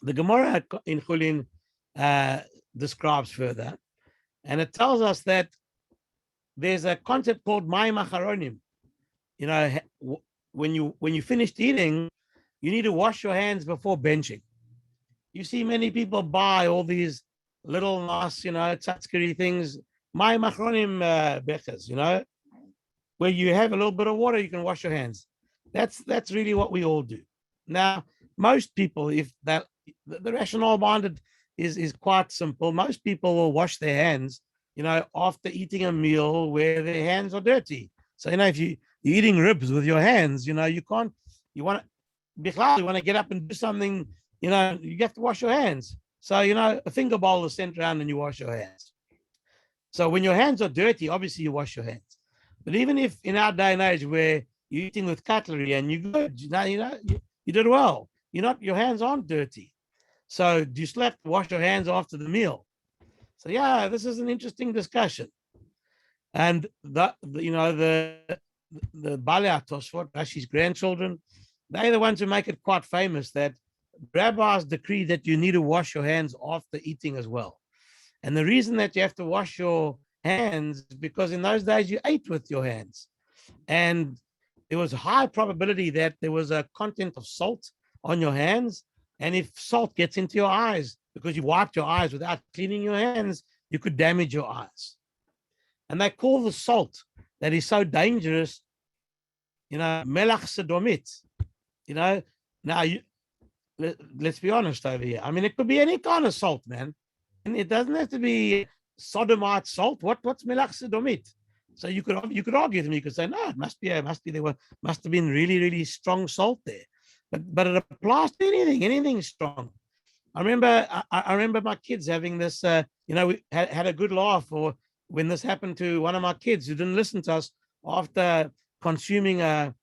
The Gemara in Chulin describes further, and it tells us that there's a concept called mayim acharonim. You know, when you finished eating, you need to wash your hands before benching. You see many people buy all these little nice, tzatzkeri things, mayim acharonim bechers, where you have a little bit of water, you can wash your hands. That's really what we all do. Now, most people, if that the rationale behind it is quite simple. Most people will wash their hands, after eating a meal where their hands are dirty. So, if you're eating ribs with your hands, you want to get up and do something, you have to wash your hands. So, a finger bowl is sent around and you wash your hands. So when your hands are dirty, obviously you wash your hands. But even if in our day and age where you're eating with cutlery and you're good, you did well. Your hands aren't dirty. So do you still have to wash your hands after the meal? So yeah, this is an interesting discussion. And the Balei Tosfot, Rashi's grandchildren, they're the ones who make it quite famous that rabbis decree that you need to wash your hands after eating as well. And the reason that you have to wash your hands is because in those days you ate with your hands. And there was a high probability that there was a content of salt on your hands. And if salt gets into your eyes, because you wiped your eyes without cleaning your hands, you could damage your eyes. And they call the salt that is so dangerous, melach sedomit. Now let's be honest over here. I mean, it could be any kind of salt, man. And it doesn't have to be sodomite salt. What's melach sedomit? So you could argue with me. You could say, no, it must have been really, really strong salt there. But it applies to anything strong. I remember my kids having this, we had a good laugh, or when this happened to one of my kids who didn't listen to us after consuming a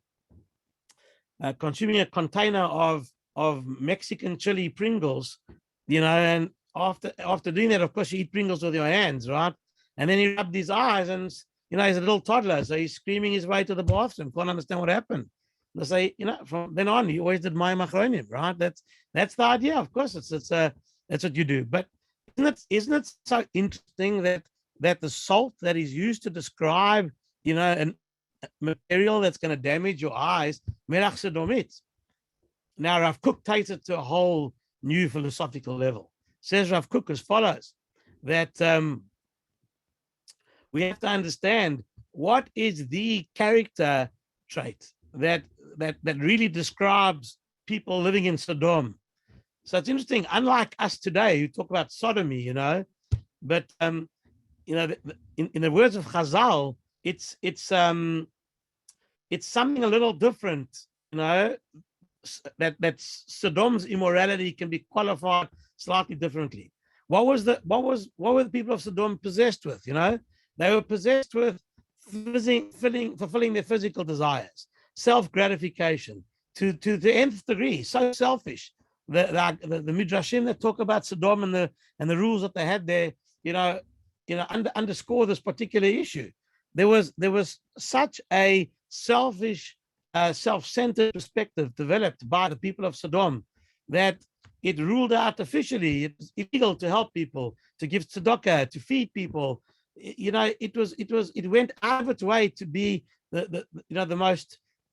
container of Mexican chili Pringles, and after doing that, of course, you eat Pringles with your hands, right? And then he rubbed his eyes, and he's a little toddler, so he's screaming his way to the bathroom, can't understand what happened. They say, from then on, he always did my machronim, right? That's the idea. Of course, that's what you do. But isn't it so interesting that the salt that is used to describe, an material that's going to damage your eyes, melach sodomit. Now, Rav Kook takes it to a whole new philosophical level. Says Rav Kook as follows, that we have to understand what is the character trait that really describes people living in Sodom. So it's interesting, unlike us today who talk about sodomy, but in the words of Chazal, it's something a little different, that Sodom's immorality can be qualified slightly differently. What were the people of Sodom possessed with? They were possessed with fulfilling their physical desires, self-gratification to the nth degree, so selfish. The midrashim that talk about Sodom and the rules that they had there, underscore this particular issue. There was such a selfish, self-centered perspective developed by the people of Sodom that it ruled out officially it's illegal to help people, to give tzedakah, to feed people. It went out of its way to be the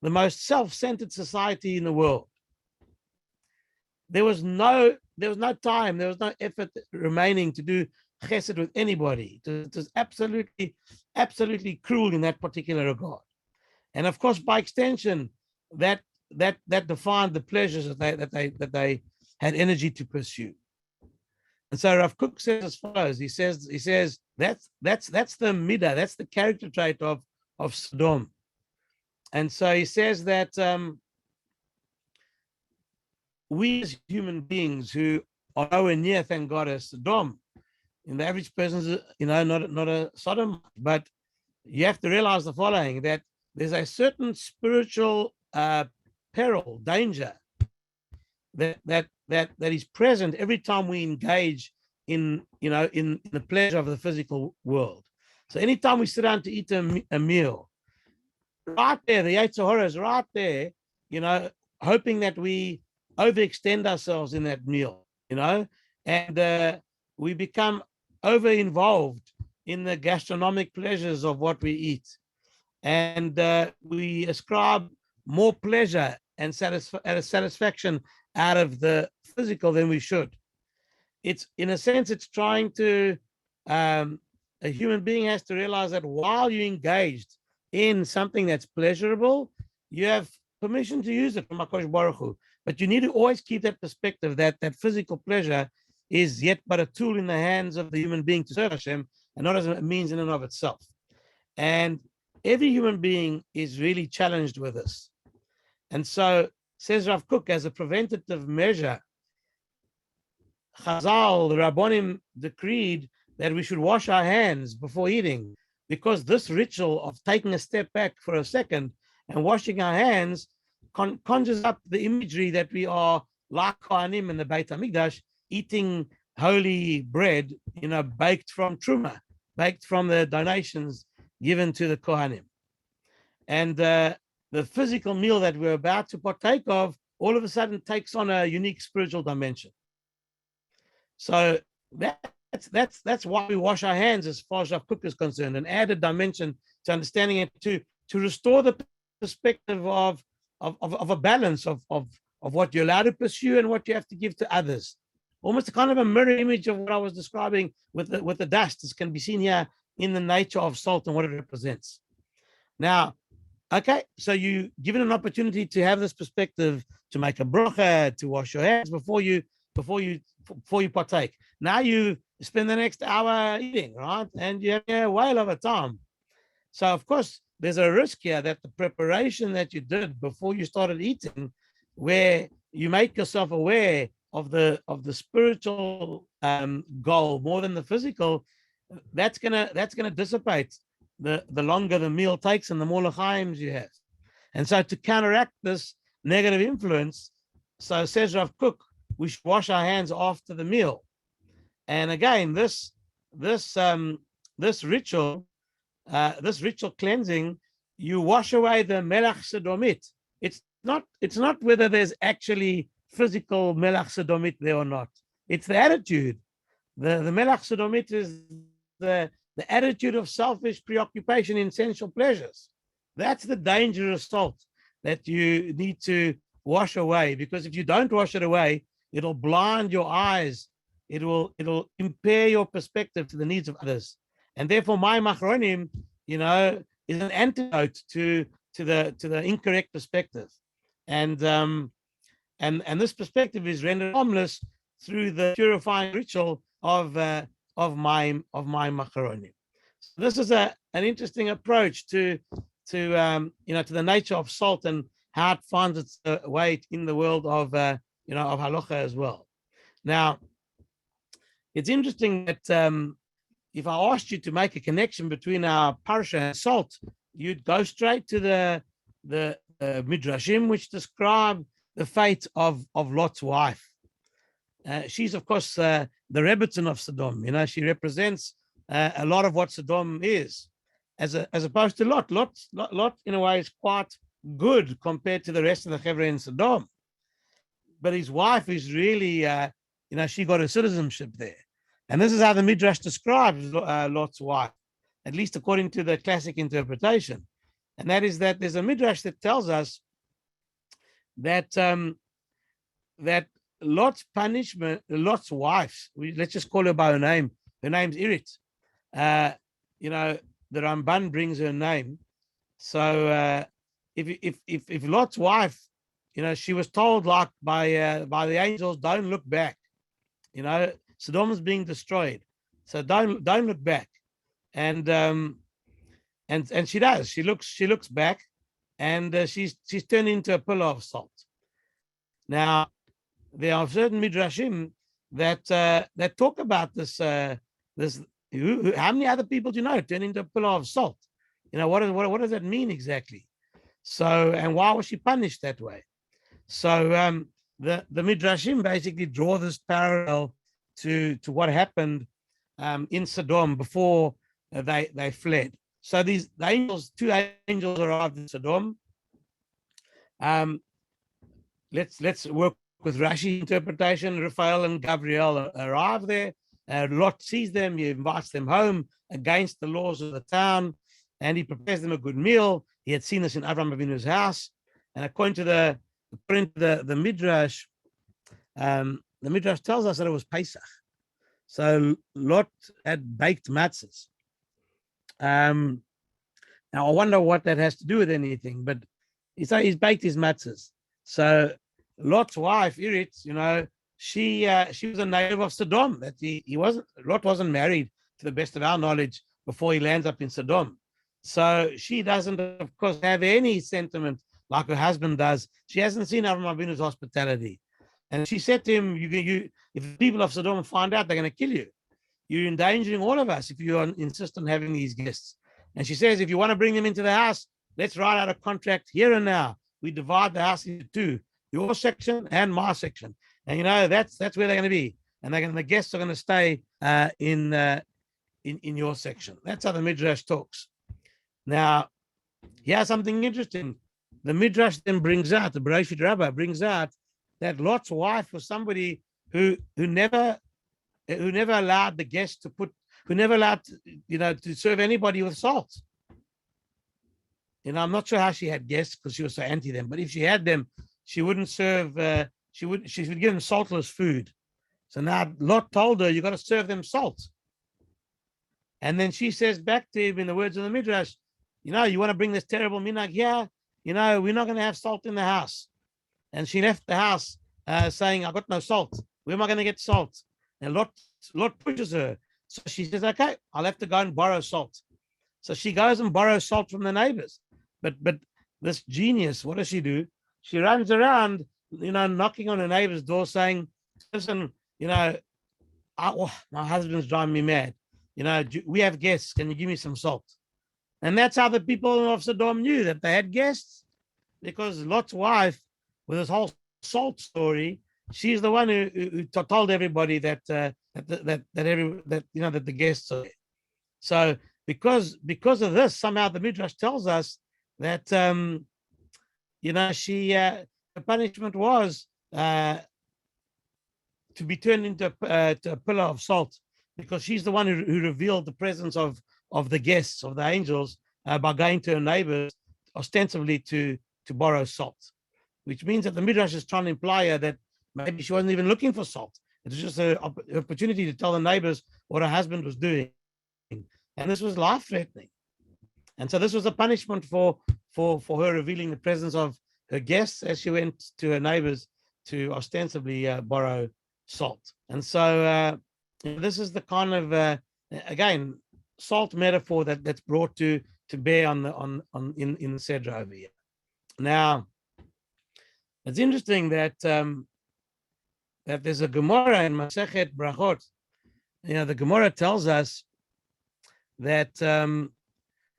most self-centered society in the world. There was no time, there was no effort remaining to do chesed with anybody. It was absolutely cruel in that particular regard. And of course, by extension, that defined the pleasures that they had energy to pursue. And so Rav Kook says as follows. He says that's the midah, that's the character trait of Sodom. And so he says that we as human beings who are nowhere near, thank God, as Sodom, the average person's not a Sodom, but you have to realize the following, that there's a certain spiritual peril, danger that is present every time we engage in the pleasure of the physical world. So anytime we sit down to eat a meal, right there, the Yetzer Hara is right there, hoping that we overextend ourselves in that meal, and we become over-involved in the gastronomic pleasures of what we eat. And we ascribe more pleasure and satisfaction out of the physical than we should. It's, in a sense, it's trying to, a human being has to realize that while you're engaged in something that's pleasurable, you have permission to use it from HaKadosh Baruch Hu. But you need to always keep that perspective that physical pleasure is yet but a tool in the hands of the human being to serve Hashem, and not as a means in and of itself. And every human being is really challenged with this. And so, says Rav Kook, as a preventative measure, Chazal, the Rabbonim, decreed that we should wash our hands before eating, because this ritual of taking a step back for a second and washing our hands conjures up the imagery that we are like Kohanim in the Beit HaMikdash, eating holy bread, baked from Truma, baked from the donations given to the Kohanim. And the physical meal that we're about to partake of all of a sudden takes on a unique spiritual dimension. So that's why we wash our hands as far as Rav Kook is concerned, and add a dimension to understanding it to restore the perspective of a balance of what you're allowed to pursue and what you have to give to others. Almost a kind of a mirror image of what I was describing with the dust. This can be seen here in the nature of salt and what it represents. Now, okay, so you given an opportunity to have this perspective, to make a bracha, to wash your hands before you partake. Now you spend the next hour eating, right? And you have a whale of a time. So of course, there's a risk here that the preparation that you did before you started eating, where you make yourself aware the spiritual goal more than the physical, that's gonna dissipate the longer the meal takes and the more l'chaims you have. And so to counteract this negative influence, so says Rav Kook, we should wash our hands after the meal. And again, this ritual cleansing, you wash away the melach sedomit. It's not whether there's actually physical melach sedomit there or not. It's the attitude. The melach sedomit is the attitude of selfish preoccupation in sensual pleasures. That's the dangerous salt that you need to wash away, because if you don't wash it away, it'll blind your eyes. It'll impair your perspective to the needs of others. And therefore, my machronim, is an antidote to the incorrect perspective. And this perspective is rendered harmless through the purifying ritual of my machronim. So this is an interesting approach to the nature of salt and how it finds its way in the world of halacha as well. Now, it's interesting that if I asked you to make a connection between our parsha and salt, you'd go straight to the midrashim, which describe the fate of Lot's wife. She's, of course, the Rebbetzin of Sodom. She represents a lot of what Sodom is, as opposed to Lot. Lot, in a way, is quite good compared to the rest of the Chevra in Sodom. But his wife is really, she got her citizenship there. And this is how the Midrash describes Lot's wife, at least according to the classic interpretation. And that is that there's a Midrash that tells us that that Lot's punishment, Lot's wife, let's just call her by her name. Her name's Irit. The Ramban brings her name. So if Lot's wife, she was told like by the angels, don't look back. Sodom is being destroyed, so don't look back. And she does. She looks back, and she's turned into a pillar of salt. Now, there are certain midrashim that talk about this. How many other people do you know turn into a pillar of salt? What does that mean exactly? So, and why was she punished that way? So the midrashim basically draw this parallel to what happened in Sodom before they fled. So the two angels arrived in Sodom. Let's work with Rashi interpretation. Raphael and Gabriel arrive there. Lot sees them. He invites them home against the laws of the town, and he prepares them a good meal. He had seen this in Avraham Avinu's house, and according to the Midrash, the Midrash tells us that it was Pesach. So Lot had baked matzahs. Now I wonder what that has to do with anything, but he's baked his matzahs. So Lot's wife, Irit, she was a native of Sodom. That Lot wasn't married, to the best of our knowledge, before he lands up in Sodom. So she doesn't, of course, have any sentiment like her husband does. She hasn't seen Avraham Avinu's hospitality. And she said to him, if the people of Sodom find out, they're going to kill you. You're endangering all of us if you insist on having these guests. And she says, if you want to bring them into the house, let's write out a contract here and now. We divide the house into two, your section and my section. And that's where they're going to be. And the guests are going to stay in your section. That's how the Midrash talks. Now, here's something interesting. The Midrash then brings out, the Bereshit Rabbah brings out, that Lot's wife was somebody who never allowed the guests to serve anybody with salt. I'm not sure how she had guests because she was so anti them, but if she had them, she wouldn't serve. She would give them saltless food. So now Lot told her, you got to serve them salt. And then she says back to him in the words of the Midrash, you want to bring this terrible minhag here? We're not going to have salt in the house. And she left the house saying, I got no salt. Where am I going to get salt? And Lot pushes her. So she says, okay, I'll have to go and borrow salt. So she goes and borrows salt from the neighbors. But this genius, what does she do? She runs around, knocking on her neighbor's door saying, listen, my husband's driving me mad. We have guests. Can you give me some salt? And that's how the people of Sodom knew that they had guests, because Lot's wife, with this whole salt story, she's the one who told everybody that the guests are there. So because of this, somehow the Midrash tells us that the punishment was to be turned into a pillar of salt, because she's the one who revealed the presence of the guests, of the angels, by going to her neighbors ostensibly to borrow salt, which means that the Midrash is trying to imply her that maybe she wasn't even looking for salt. It was just an opportunity to tell the neighbors what her husband was doing. And this was life-threatening. And so this was a punishment for her revealing the presence of her guests as she went to her neighbors to ostensibly borrow salt. And so this is the kind of, again, salt metaphor that's brought to bear in the Sedra over here. Now, it's interesting that that there's a Gemara in Masechet Brachot. The Gemara tells us that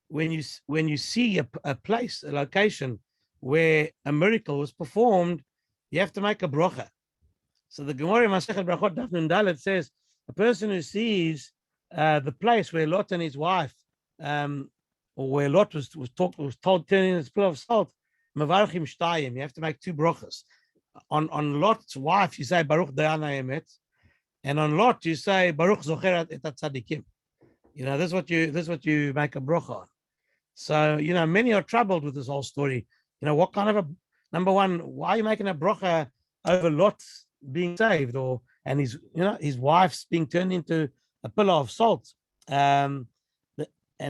when you see a place, a location where a miracle was performed, you have to make a bracha. So the Gemara in Masechet Brachot Daf Nun Dalet says a person who sees the place where Lot and his wife, or where Lot was told turning his pillar of salt, Mavarchim Shtayim, you have to make two brachas. On Lot's wife, you say Baruch Dayana Emet, and on Lot you say Baruch Zocheret et Tzadikim. This is what you make a bracha on. So many are troubled with this whole story. What kind of number one? Why are you making a bracha over Lot being saved, and his wife's being turned into a pillar of salt? And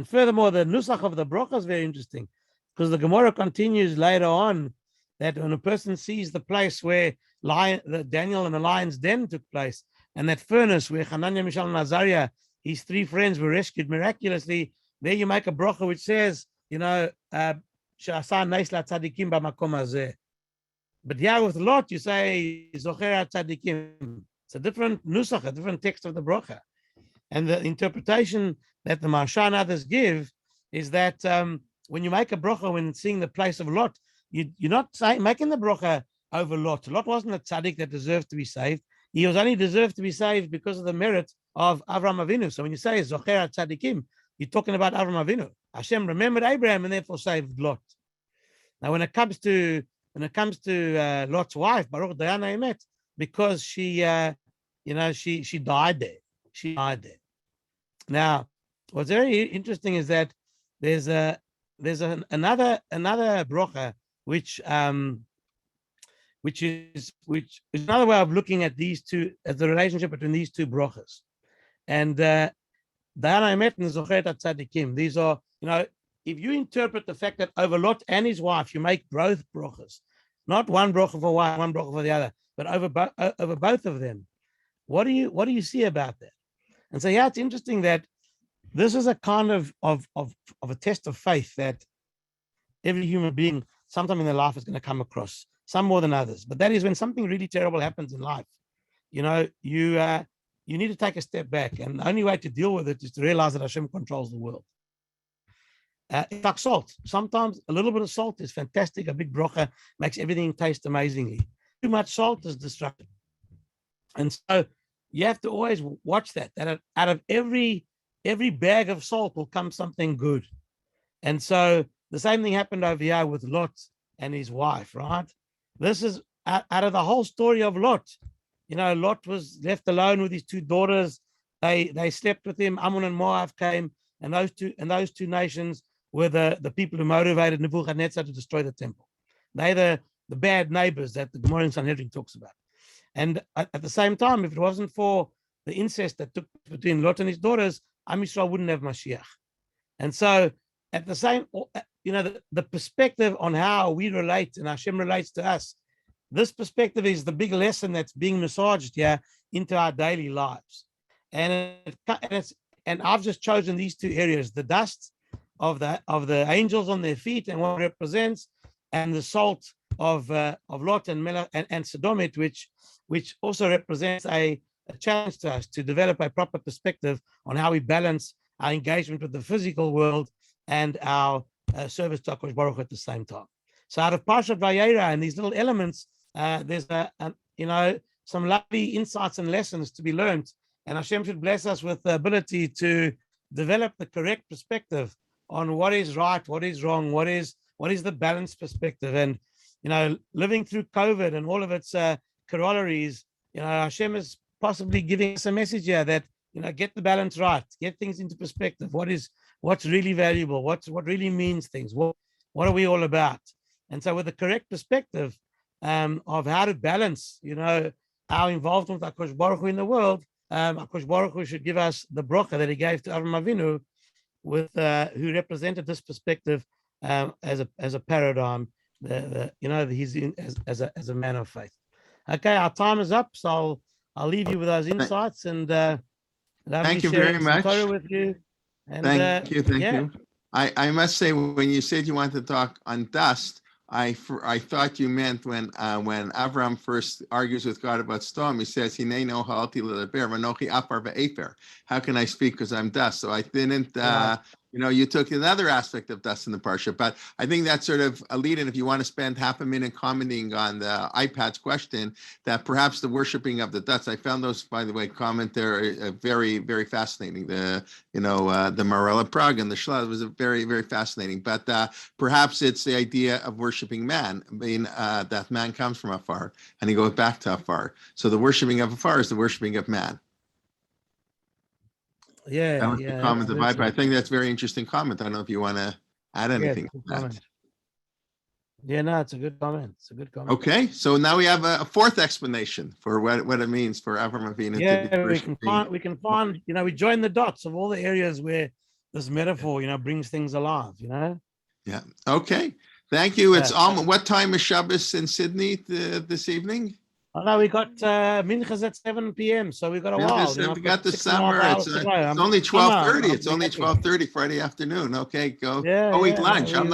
furthermore, the nusach of the bracha is very interesting, because the Gemara continues later on that when a person sees the place where the Daniel and the lion's den took place, and that furnace where Hananiah, Mishael, and Azariah, his three friends, were rescued miraculously, there you make a bracha which says, Sha'asa Neis LaTzadikim B'makom Hazeh. But here with Lot, you say Zocher Tzadikim. It's a different nusach, a different text of the bracha. And the interpretation that the Maharsha and others give is that when you make a bracha when seeing the place of Lot, you're not making the bracha over Lot. Lot wasn't a tzaddik that deserved to be saved. He was only deserved to be saved because of the merit of Avram Avinu. So when you say Zocher Tzadikim, you're talking about Avram Avinu. Hashem remembered Abraham and therefore saved Lot. Now, when it comes to Lot's wife, Baruch Dayana Emet, because she died there. She died there. Now, what's very interesting is that there's another bracha which is another way of looking at these two, as the relationship between these two brachas. And Dayana Emet and Zocheret Tzadikim. These are, if you interpret the fact that over Lot and his wife, you make both brachas, not one bracha for one, one bracha for the other, but over both of them. What do you see about that? And so, it's interesting that this is a kind of a test of faith that every human being sometime in their life is going to come across, some more than others. But that is when something really terrible happens in life. You need to take a step back, and the only way to deal with it is to realize that Hashem controls the world. It's like salt. Sometimes a little bit of salt is fantastic. A big bracha makes everything taste amazingly. Too much salt is destructive. And so you have to always watch that out of every bag of salt will come something good. And so the same thing happened over here with Lot and his wife, right? This is out of the whole story of Lot. Lot was left alone with his two daughters. They slept with him. Ammon and Moab came, and those two nations were the people who motivated Nebuchadnezzar to destroy the temple. They're the bad neighbors that the Gemara in Sanhedrin talks about. And at the same time, if it wasn't for the incest that took between Lot and his daughters, Am Yisrael wouldn't have Mashiach. And so at the same, the perspective on how we relate and Hashem relates to us, this perspective is the big lesson that's being massaged here into our daily lives. And I've just chosen these two areas: the dust of the angels on their feet and what it represents, and the salt Lot and Melech and Sodomit, which also represents a challenge to us to develop a proper perspective on how we balance our engagement with the physical world and our service to HaKadosh Baruch Hu at the same time. So out of Parshat Vayera and these little elements, there's some lovely insights and lessons to be learned. And Hashem should bless us with the ability to develop the correct perspective on what is right, what is wrong, what is the balanced perspective. And living through COVID and all of its corollaries, Hashem is possibly giving us a message here that get the balance right, get things into perspective. What's really valuable? What really means things? What are we all about? And so, with the correct perspective of how to balance, our involvement with HaKadosh Baruch Hu in the world, HaKadosh Baruch Hu should give us the bracha that He gave to Avraham Avinu, who represented this perspective as a paradigm. He's as a man of faith. Okay, our time is up, so I'll leave you with those insights and thank you very much. With you. And, thank you. I must say, when you said you wanted to talk on dust, I thought you meant when Avram first argues with God about storm, he says, how can I speak because I'm dust? So I didn't, you took another aspect of dust in the Parsha, but I think that's sort of a lead in if you want to spend half a minute commenting on the iPad's question, that perhaps the worshiping of the dust, I found those, by the way, comment there very, very fascinating. The Marella Prague and the Shla was very, very fascinating, but perhaps it's the idea of worshiping man, that man comes from afar and he goes back to afar. So the worshiping of afar is the worshiping of man. That was the comment of iPad. I think that's a very interesting comment. I don't know if you want to add anything to that. Yeah, no, it's a good comment. Okay, so now we have a fourth explanation for what it means for Avraham Avinu. Yeah, we can find, we join the dots of all the areas where this metaphor, brings things alive, Yeah. Okay. Thank you. It's what time is Shabbos in Sydney this evening? Oh, no, we got Minchas at 7 p.m. So we got a while. We got the summer. It's only 12:30. It's only 12:30 Friday afternoon. Okay, go eat lunch. I'm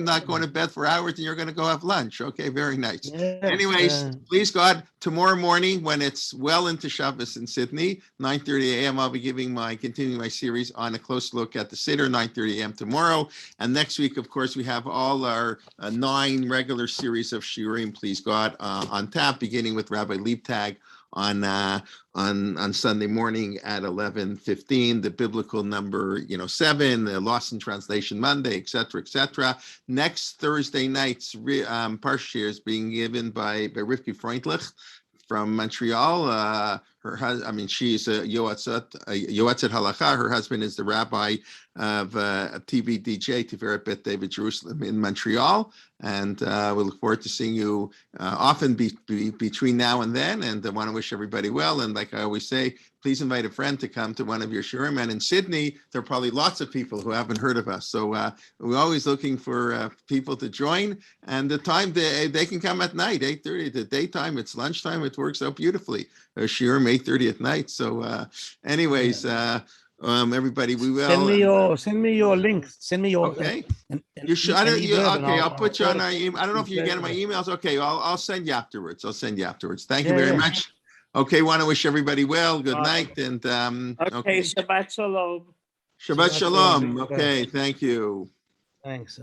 not going to bed for hours, and you're going to go have lunch. Okay, very nice. Anyways, please God, tomorrow morning when it's well into Shabbos in Sydney, 9:30 a.m. I'll be continuing my series on a close look at the Seder, 9:30 a.m. tomorrow. And next week, of course, we have all our 9 regular series of shiurim, please God, on tap, beginning with Rabbi Liebtag on Sunday morning at 11:15, the biblical number 7, the Lost in Translation Monday, etc. Next Thursday night's Parsha is being given by Rivki Freundlich from Montreal. She's a Yoatzet Halacha. Her husband is the rabbi of TV DJ Tiferet Bet David Jerusalem in Montreal. And we look forward to seeing you often between now and then. And I want to wish everybody well. And like I always say, please invite a friend to come to one of your shiurim. And in Sydney, there are probably lots of people who haven't heard of us. So we're always looking for people to join. And the time they can come at night, 8:30. The daytime, it's lunchtime. It works out beautifully. Shiurim 8:30 at night. So anyways, everybody, we will send me your links. Send me your okay. You should. I'll put you on our email. I don't know if you're getting my emails. Okay, I'll send you afterwards. Thank you very much. Okay, want to wish everybody well. Good night, and okay. Shabbat shalom. Shabbat shalom. Okay, thank you. Thanks.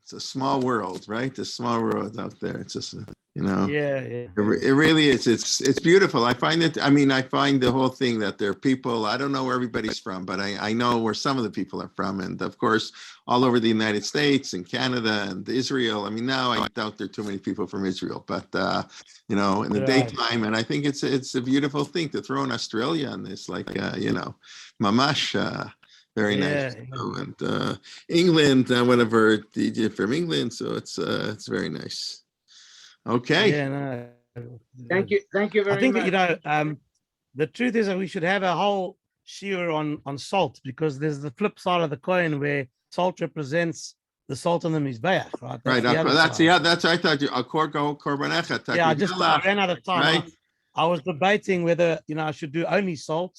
It's a small world, right? The small world out there. It's just It really is. It's beautiful. I find the whole thing that there are people, I don't know where everybody's from, but I know where some of the people are from. And of course, all over the United States and Canada and Israel. Now I doubt there are too many people from Israel, but in the daytime. And I think it's a beautiful thing to throw in Australia on this, mamash, very nice. And England, whatever, DJ from England. So it's very nice. Okay. Thank you very much. I think the truth is that we should have a whole shiur on salt, because there's the flip side of the coin where salt represents the salt on the mizbeach, right? That's I thought you korbanecha. Yeah, I ran out of time. Right? I was debating whether I should do only salt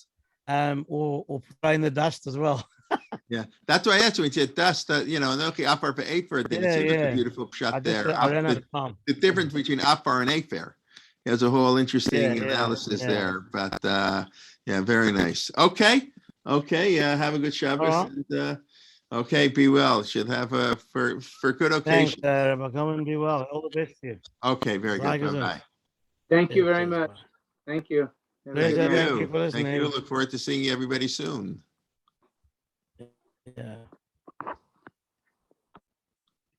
or throw in the dust as well. Yeah, that's why I asked when you said dust, and okay, Afar for Afer, then it seems like Yeah. a beautiful I shot just there. I ran out of time. The difference between Afar and Afer. There's a whole interesting Yeah, analysis yeah. there, but yeah, very nice. Okay, have a good Shabbos. All And, okay, be well. Should have a for good Thanks, occasion. Rabbi. Come and be well. All the best to you. Okay, very good. Bye, Bye Gazelle. bye. Thank you Cheers, very cheers, much. bye. Thank you. Have a Pleasure. good night. Thank you for Thank you. listening. Look forward to seeing everybody soon. Yeah.